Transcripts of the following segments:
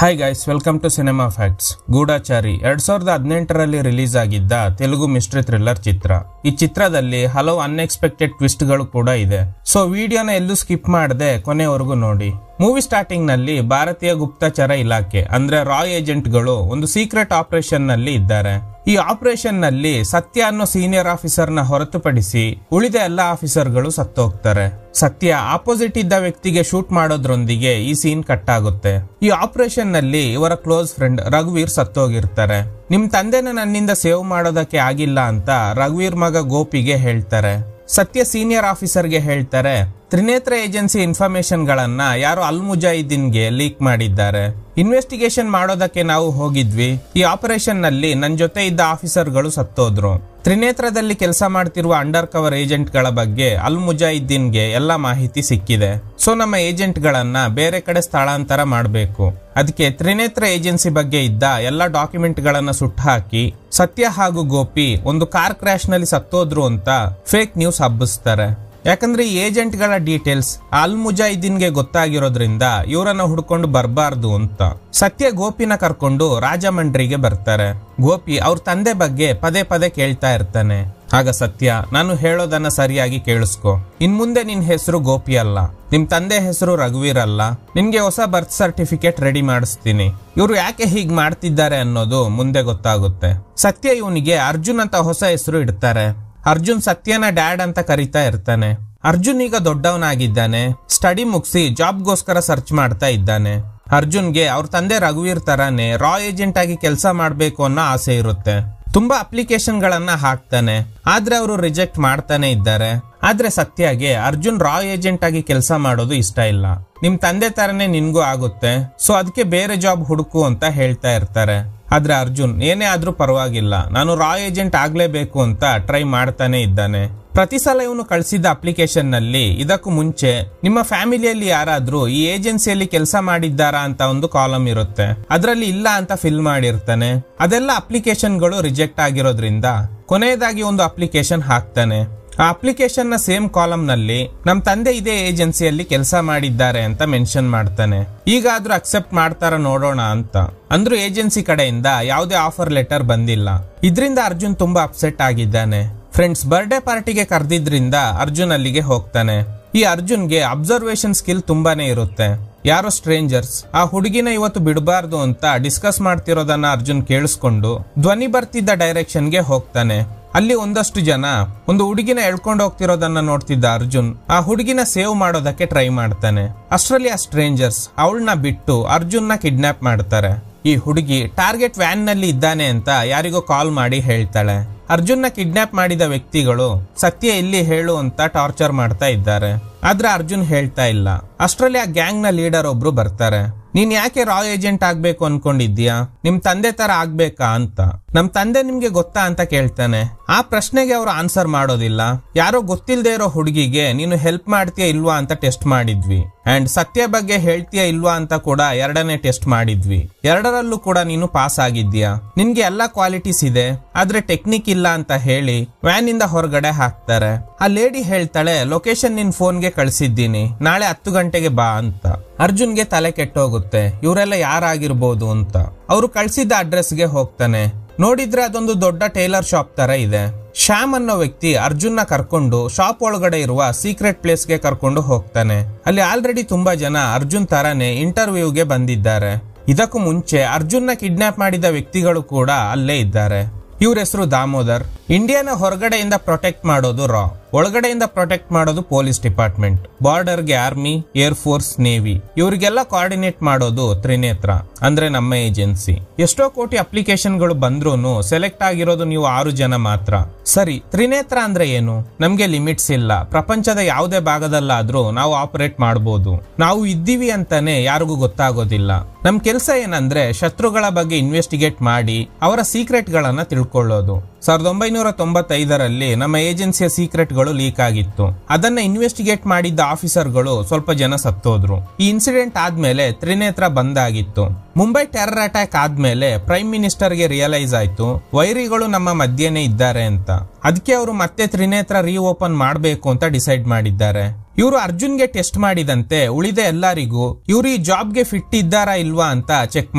Hi guys, welcome to cinema facts. Goodachari 2018ರಲ್ಲಿ release ಆಗಿದ್ದ Telugu mystery thriller ಚಿತ್ರ. ಈ ಚಿತ್ರದಲ್ಲಿ ಹಲವು ಅನ್ಎಕ್ಸ್ಪೆಕ್ಟೆಡ್ ಟ್ವಿಸ್ಟ್ ಗಳು ಕೂಡ ಇದೆ. ಸೊ ವಿಡಿಯೋನ ಎಲ್ಲೂ ಸ್ಕಿಪ್ ಮಾಡದೆ ಕೊನೆವರೆಗೂ ನೋಡಿ. ಮೂವಿ ಸ್ಟಾರ್ಟಿಂಗ್ ನಲ್ಲಿ ಭಾರತೀಯ ಗುಪ್ತಚರ ಇಲಾಖೆ ಅಂದ್ರೆ ರಾ ಏಜೆಂಟ್ ಗಳು ಒಂದು ಸೀಕ್ರೆಟ್ ಆಪರೇಷನ್ ನಲ್ಲಿ ಇದ್ದಾರೆ. ಈ ಆಪರೇಷನ್ ನಲ್ಲಿ ಸತ್ಯ ಅನ್ನೋ ಸೀನಿಯರ್ ಆಫೀಸರ್ ನ ಹೊರತುಪಡಿಸಿ ಉಳಿದ ಎಲ್ಲ ಆಫೀಸರ್ ಗಳು ಸತ್ತೋಗ್ತಾರೆ. ಸತ್ಯ ಆಪೋಸಿಟ್ ಇದ್ದ ವ್ಯಕ್ತಿಗೆ ಶೂಟ್ ಮಾಡೋದ್ರೊಂದಿಗೆ ಈ ಸೀನ್ ಕಟ್ ಆಗುತ್ತೆ. ಈ ಆಪರೇಷನ್ ನಲ್ಲಿ ಇವರ ಕ್ಲೋಸ್ ಫ್ರೆಂಡ್ ರಘುವೀರ್ ಸತ್ತೋಗಿರ್ತಾರೆ. ನಿಮ್ ತಂದೆನ ನನ್ನಿಂದ ಸೇವ್ ಮಾಡೋದಕ್ಕೆ ಆಗಿಲ್ಲ ಅಂತ ರಘುವೀರ್ ಮಗ ಗೋಪಿಗೆ ಹೇಳ್ತಾರೆ. ಸತ್ಯ ಸೀನಿಯರ್ ಆಫೀಸರ್ಗೆ ಹೇಳ್ತಾರೆ, ತ್ರಿನೇತ್ರ ಏಜೆನ್ಸಿ ಇನ್ಫಾರ್ಮೇಶನ್ ಗಳನ್ನ ಯಾರೋ ಅಲ್ ಮುಜಾಹಿದೀನ್ಗೆ ಲೀಕ್ ಮಾಡಿದ್ದಾರೆ. ಇನ್ವೆಸ್ಟಿಗೇಷನ್ ಮಾಡೋದಕ್ಕೆ ನಾವು ಹೋಗಿದ್ವಿ. ಈ ಆಪರೇಷನ್ ನಲ್ಲಿ ನನ್ ಜೊತೆ ಇದ್ದ ಆಫೀಸರ್ ಗಳು ಸತ್ತೋದ್ರು. ತ್ರಿನೇತ್ರದಲ್ಲಿ ಕೆಲಸ ಮಾಡ್ತಿರುವ ಅಂಡರ್ ಕವರ್ ಏಜೆಂಟ್ ಗಳ ಬಗ್ಗೆ ಅಲ್ ಮುಜಾಹಿದೀನ್ಗೆ ಎಲ್ಲಾ ಮಾಹಿತಿ ಸಿಕ್ಕಿದೆ. ಸೊ ನಮ್ಮ ಏಜೆಂಟ್ ಗಳನ್ನ ಬೇರೆ ಕಡೆ ಸ್ಥಳಾಂತರ ಮಾಡಬೇಕು. ಅದಕ್ಕೆ ತ್ರಿನೇತ್ರ ಏಜೆನ್ಸಿ ಬಗ್ಗೆ ಇದ್ದ ಎಲ್ಲಾ ಡಾಕ್ಯುಮೆಂಟ್ ಗಳನ್ನ ಸುಟ್ಟು ಹಾಕಿ ಸತ್ಯ ಹಾಗೂ ಗೋಪಿ ಒಂದು ಕಾರ್ ಕ್ರಾಶ್ ನಲ್ಲಿ ಸತ್ತೋದ್ರು ಅಂತ ಫೇಕ್ ನ್ಯೂಸ್ ಹಬ್ಬಿಸ್ತಾರೆ. ಯಾಕಂದ್ರೆ ಈ ಏಜೆಂಟ್ ಗಳ ಡೀಟೇಲ್ಸ್ ಅಲ್ ಮುಜಾಹಿದೀನ್ಗೆ ಗೊತ್ತಾಗಿರೋದ್ರಿಂದ ಇವರನ್ನ ಹುಡ್ಕೊಂಡು ಬರಬಾರ್ದು ಅಂತ ಸತ್ಯ ಗೋಪಿನ ಕರ್ಕೊಂಡು ರಾಜಮಂಡ್ರಿಗೆ ಬರ್ತಾರೆ. ಗೋಪಿ ಅವ್ರ ತಂದೆ ಬಗ್ಗೆ ಪದೇ ಪದೇ ಕೇಳ್ತಾ ಇರ್ತಾನೆ. ಆಗ ಸತ್ಯ, ನಾನು ಹೇಳೋದನ್ನ ಸರಿಯಾಗಿ ಕೇಳಿಸ್ಕೊ. ಇನ್ ಮುಂದೆ ನಿನ್ ಹೆಸರು ಗೋಪಿ ಅಲ್ಲ, ನಿಮ್ ತಂದೆ ಹೆಸರು ರಘುವೀರ್ ಅಲ್ಲ. ನಿನ್ಗೆ ಹೊಸ ಬರ್ತ್ ಸರ್ಟಿಫಿಕೇಟ್ ರೆಡಿ ಮಾಡಿಸ್ತೀನಿ. ಇವ್ರು ಯಾಕೆ ಹೀಗ್ ಮಾಡ್ತಿದ್ದಾರೆ ಅನ್ನೋದು ಮುಂದೆ ಗೊತ್ತಾಗುತ್ತೆ. ಸತ್ಯ ಇವನಿಗೆ ಅರ್ಜುನ್ ಅಂತ ಹೊಸ ಹೆಸರು ಇಡ್ತಾರೆ. ಅರ್ಜುನ್ ಸತ್ಯನ ಡ್ಯಾಡ್ ಅಂತ ಕರೀತಾ ಇರ್ತಾನೆ. ಅರ್ಜುನ್ ಈಗ ದೊಡ್ಡವನಾಗಿದ್ದಾನೆ. ಸ್ಟಡಿ ಮುಗಿಸಿ ಜಾಬ್ಗೋಸ್ಕರ ಸರ್ಚ್ ಮಾಡ್ತಾ ಇದ್ದಾನೆ. ಅರ್ಜುನ್ಗೆ ಅವ್ರ ತಂದೆ ರಘುವೀರ್ ತರಾನೇ ರಾ ಏಜೆಂಟ್ ಆಗಿ ಕೆಲಸ ಮಾಡ್ಬೇಕು ಅನ್ನೋ ಆಸೆ ಇರುತ್ತೆ. ತುಂಬಾ ಅಪ್ಲಿಕೇಶನ್ ಗಳನ್ನ ಹಾಕ್ತಾನೆ, ಆದ್ರೆ ಅವರು ರಿಜೆಕ್ಟ್ ಮಾಡ್ತಾನೆ ಇದ್ದಾರೆ. ಆದ್ರೆ ಸತ್ಯಗೆ ಅರ್ಜುನ್ ರಾ ಏಜೆಂಟ್ ಆಗಿ ಕೆಲಸ ಮಾಡೋದು ಇಷ್ಟ ಇಲ್ಲ. ನಿಮ್ ತಂದೆ ತರನೇ ನಿನ್ಗೂ ಆಗುತ್ತೆ, ಸೊ ಅದಕ್ಕೆ ಬೇರೆ ಜಾಬ್ ಹುಡುಕು ಅಂತ ಹೇಳ್ತಾ ಇರ್ತಾರೆ. ಆದ್ರೆ ಅರ್ಜುನ್ ಏನೇ ಆದ್ರೂ ಪರವಾಗಿಲ್ಲ, ನಾನು ರಾ ಏಜೆಂಟ್ ಆಗ್ಲೇಬೇಕು ಅಂತ ಟ್ರೈ ಮಾಡ್ತಾನೆ ಇದ್ದಾನೆ. ಪ್ರತಿ ಸಲ ಇವನು ಕಳಿಸಿದ ಅಪ್ಲಿಕೇಶನ್ ನಲ್ಲಿ ಇದಕ್ಕೂ ಮುಂಚೆ ನಿಮ್ಮ ಫ್ಯಾಮಿಲಿಯಲ್ಲಿ ಯಾರಾದ್ರೂ ಈ ಏಜೆನ್ಸಿಯಲ್ಲಿ ಕೆಲಸ ಮಾಡಿದ್ದಾರಾ ಅಂತ ಒಂದು ಕಾಲಮ್ ಇರುತ್ತೆ. ಅದರಲ್ಲಿ ಇಲ್ಲ ಅಂತ ಫಿಲ್ ಮಾಡಿರ್ತಾನೆ. ಅದೆಲ್ಲ ಅಪ್ಲಿಕೇಶನ್ ಗಳು ರಿಜೆಕ್ಟ್ ಆಗಿರೋದ್ರಿಂದ ಕೊನೆಯದಾಗಿ ಒಂದು ಅಪ್ಲಿಕೇಶನ್ ಹಾಕ್ತಾನೆ. ಆ ಅಪ್ಲಿಕೇಶನ್ ನ ಸೇಮ್ ಕಾಲಮ್ ನಲ್ಲಿ ನಮ್ ತಂದೆ ಇದೇ ಏಜೆನ್ಸಿಯಲ್ಲಿ ಕೆಲಸ ಮಾಡಿದ್ದಾರೆ ಅಂತ ಮೆನ್ಷನ್ ಮಾಡ್ತಾನೆ. ಈಗಾದ್ರೂ ಅಕ್ಸೆಪ್ಟ್ ಮಾಡ್ತಾರ ನೋಡೋಣ ಅಂತ. ಅಂದ್ರೂ ಏಜೆನ್ಸಿ ಕಡೆಯಿಂದ ಯಾವುದೇ ಆಫರ್ ಲೆಟರ್ ಬಂದಿಲ್ಲ. ಇದರಿಂದ ಅರ್ಜುನ್ ತುಂಬಾ ಅಪ್ಸೆಟ್ ಆಗಿದ್ದಾನೆ. ಫ್ರೆಂಡ್ಸ್ ಬರ್ಡೇ ಪಾರ್ಟಿಗೆ ಕರೆದಿದ್ರಿಂದ ಅರ್ಜುನ್ ಅಲ್ಲಿಗೆ ಹೋಗ್ತಾನೆ. ಈ ಅರ್ಜುನ್ಗೆ ಅಬ್ಸರ್ವೇಷನ್ ಸ್ಕಿಲ್ ತುಂಬಾನೇ ಇರುತ್ತೆ. ಯಾರೋ ಸ್ಟ್ರೇಂಜರ್ಸ್ ಆ ಹುಡುಗಿನ ಇವತ್ತು ಬಿಡಬಾರ್ದು ಅಂತ ಡಿಸ್ಕಸ್ ಮಾಡ್ತಿರೋದನ್ನ ಅರ್ಜುನ್ ಕೇಳಿಸ್ಕೊಂಡು ಧ್ವನಿ ಬರ್ತಿದ್ದ ಡೈರೆಕ್ಷನ್ಗೆ ಹೋಗ್ತಾನೆ. ಅಲ್ಲಿ ಒಂದಷ್ಟು ಜನ ಒಂದು ಹುಡುಗಿನ ಎಳ್ಕೊಂಡು ಹೋಗ್ತಿರೋದನ್ನ ನೋಡ್ತಿದ್ದ ಅರ್ಜುನ್ ಆ ಹುಡುಗಿನ ಸೇವ್ ಮಾಡೋದಕ್ಕೆ ಟ್ರೈ ಮಾಡ್ತಾನೆ. ಅಷ್ಟರಲ್ಲಿ ಆ ಸ್ಟ್ರೇಂಜರ್ಸ್ ಅವಳನ್ನ ಬಿಟ್ಟು ಅರ್ಜುನ್ನ ಕಿಡ್ನಾಪ್ ಮಾಡ್ತಾರೆ. ಈ ಹುಡುಗಿ ಟಾರ್ಗೆಟ್ ವ್ಯಾನ್ ನಲ್ಲಿ ಇದ್ದಾನೆ ಅಂತ ಯಾರಿಗೋ ಕಾಲ್ ಮಾಡಿ ಹೇಳ್ತಾಳೆ. ಅರ್ಜುನ್ನ ಕಿಡ್ನಾಪ್ ಮಾಡಿದ ವ್ಯಕ್ತಿಗಳು ಸತ್ಯ ಇಲ್ಲಿ ಹೇಳು ಅಂತ ಟಾರ್ಚರ್ ಮಾಡ್ತಾ ಇದ್ದಾರೆ. ಆದ್ರೆ ಅರ್ಜುನ್ ಹೇಳ್ತಾ ಇಲ್ಲ. ಅಷ್ಟರಲ್ಲಿ ಆ ಗ್ಯಾಂಗ್ ನ ಲೀಡರ್ ಒಬ್ರು ಬರ್ತಾರೆ. ನೀನ್ ಯಾಕೆ ರಾ ಏಜೆಂಟ್ ಆಗ್ಬೇಕು ಅನ್ಕೊಂಡಿದ್ಯಾ? ನಿಮ್ ತಂದೆ ತರ ಆಗ್ಬೇಕಾ ಅಂತ. ನಮ್ ತಂದೆ ನಿಮ್ಗೆ ಗೊತ್ತಾ ಅಂತ ಕೇಳ್ತಾನೆ. ಆ ಪ್ರಶ್ನೆಗೆ ಅವ್ರು ಆನ್ಸರ್ ಮಾಡೋದಿಲ್ಲ. ಯಾರೋ ಗೊತ್ತಿಲ್ಲದೆ ಇರೋ ಹುಡುಗಿಗೆ ನೀನು ಹೆಲ್ಪ್ ಮಾಡ್ತೀಯಾ ಇಲ್ವಾ ಅಂತ ಟೆಸ್ಟ್ ಮಾಡಿದ್ವಿ. ಅಂಡ್ ಸತ್ಯ ಬಗ್ಗೆ ಹೇಳ್ತೀಯಾ ಇಲ್ವಾ ಅಂತ ಕೂಡ ಎರಡನೇ ಟೆಸ್ಟ್ ಮಾಡಿದ್ವಿ. ಎರಡರಲ್ಲೂ ಕೂಡ ನೀನು ಪಾಸ್ ಆಗಿದ್ಯಾ. ನಿನ್ಗೆ ಎಲ್ಲಾ ಕ್ವಾಲಿಟೀಸ್ ಇದೆ, ಆದ್ರೆ ಟೆಕ್ನಿಕ್ ಇಲ್ಲ ಅಂತ ಹೇಳಿ ವ್ಯಾನ್ ಇಂದ ಹೊರಗಡೆ ಹಾಕ್ತಾರೆ. ಆ ಲೇಡಿ ಹೇಳ್ತಾಳೆ, ಲೊಕೇಶನ್ ನಿನ್ ಫೋನ್ಗೆ ಕಳ್ಸಿದ್ದೀನಿ, ನಾಳೆ 10 ಗಂಟೆಗೆ ಬಾ ಅಂತ. ಅರ್ಜುನ್ಗೆ ತಲೆ ಕೆಟ್ಟೋಗುತ್ತೆ, ಇವರೆಲ್ಲ ಯಾರಾಗಿರ್ಬೋದು ಅಂತ. ಅವರು ಕಳ್ಸಿದ್ದ ಅಡ್ರೆಸ್ಗೆ ಹೋಗ್ತಾನೆ. ನೋಡಿದ್ರೆ ಅದೊಂದು ದೊಡ್ಡ ಟೈಲರ್ ಶಾಪ್ ತರ ಇದೆ. ಶ್ಯಾಮ್ ಅನ್ನೋ ವ್ಯಕ್ತಿ ಅರ್ಜುನ್ನ ಕರ್ಕೊಂಡು ಶಾಪ್ ಒಳಗಡೆ ಇರುವ ಸೀಕ್ರೆಟ್ ಪ್ಲೇಸ್ಗೆ ಕರ್ಕೊಂಡು ಹೋಗ್ತಾನೆ. ಅಲ್ಲಿ ಆಲ್ರೆಡಿ ತುಂಬಾ ಜನ ಅರ್ಜುನ್ ತರಾನೇ ಇಂಟರ್ವ್ಯೂಗೆ ಬಂದಿದ್ದಾರೆ. ಇದಕ್ಕೂ ಮುಂಚೆ ಅರ್ಜುನ್ನ ಕಿಡ್ನಾಪ್ ಮಾಡಿದ ವ್ಯಕ್ತಿಗಳು ಕೂಡ ಅಲ್ಲೇ ಇದ್ದಾರೆ. ಇವ್ರ ಹೆಸರು ದಾಮೋದರ್. ಇಂಡಿಯಾನ ಹೊರಗಡೆಯಿಂದ ಪ್ರೊಟೆಕ್ಟ್ ಮಾಡೋದು ರಾ, ಒಳಗಡೆಯಿಂದ ಪ್ರೊಟೆಕ್ಟ್ ಮಾಡೋದು ಪೊಲೀಸ್ ಡಿಪಾರ್ಟ್ಮೆಂಟ್. ಬಾರ್ಡರ್ಗೆ ಆರ್ಮಿ, ಏರ್ ಫೋರ್ಸ್, ನೇವಿ ಇವರಿಗೆಲ್ಲ ಕೋಆರ್ಡಿನೇಟ್ ಮಾಡೋದು ತ್ರಿನೇತ್ರ ಅಂದ್ರೆ ನಮ್ಮ ಏಜೆನ್ಸಿ. ಎಷ್ಟೋ ಕೋಟಿ ಅಪ್ಲಿಕೇಶನ್ ಗಳು ಬಂದ್ರೂನು ಸೆಲೆಕ್ಟ್ ಆಗಿರೋದು ನೀವು 6 ಜನ ಮಾತ್ರ. ಸರಿ, ತ್ರಿನೇತ್ರ ಅಂದ್ರೆ ಏನು? ನಮ್ಗೆ ಲಿಮಿಟ್ಸ್ ಇಲ್ಲ. ಪ್ರಪಂಚದ ಯಾವುದೇ ಭಾಗದಲ್ಲಾದ್ರೂ ನಾವು ಆಪರೇಟ್ ಮಾಡಬಹುದು. ನಾವು ಇದ್ದೀವಿ ಅಂತಾನೆ ಯಾರಿಗೂ ಗೊತ್ತಾಗೋದಿಲ್ಲ. ನಮ್ ಕೆಲಸ ಏನಂದ್ರೆ ಶತ್ರುಗಳ ಬಗ್ಗೆ ಇನ್ವೆಸ್ಟಿಗೇಟ್ ಮಾಡಿ ಅವರ ಸೀಕ್ರೆಟ್ ಗಳನ್ನ ತಿಳ್ಕೊಳ್ಳೋದು. 1995ರಲ್ಲಿ ನಮ್ಮ ಏಜೆನ್ಸಿಯ ಸೀಕ್ರೆಟ್ ಗಳು ಲೀಕ್ ಆಗಿತ್ತು. ಅದನ್ನ ಇನ್ವೆಸ್ಟಿಗೇಟ್ ಮಾಡಿದ್ದ ಆಫೀಸರ್ಗಳು ಸ್ವಲ್ಪ ಜನ ಸತ್ತೋದ್ರು. ಈ ಇನ್ಸಿಡೆಂಟ್ ಆದ್ಮೇಲೆ ತ್ರಿನೇತ್ರ ಬಂದಾಗಿತ್ತು. ಮುಂಬೈ ಟೆರರ್ ಅಟ್ಯಾಕ್ ಆದ್ಮೇಲೆ ಪ್ರೈಮ್ ಮಿನಿಸ್ಟರ್ ಗೆ ರಿಯಲೈಸ್ ಆಯ್ತು ವೈರಿಗಳು ನಮ್ಮ ಮಧ್ಯೆನೇ ಇದ್ದಾರೆ ಅಂತ. ಅದಕ್ಕೆ ಅವರು ಮತ್ತೆ ತ್ರಿನೇತ್ರ ರೀಓಪನ್ ಮಾಡಬೇಕು ಅಂತ ಡಿಸೈಡ್ ಮಾಡಿದ್ದಾರೆ. ಇವರು ಅರ್ಜುನ್ಗೆ ಟೆಸ್ಟ್ ಮಾಡಿದಂತೆ ಉಳಿದ ಎಲ್ಲರಿಗೂ ಇವರು ಈ ಜಾಬ್ಗೆ ಫಿಟ್ ಇದ್ದಾರಾ ಇಲ್ವಾ ಅಂತ ಚೆಕ್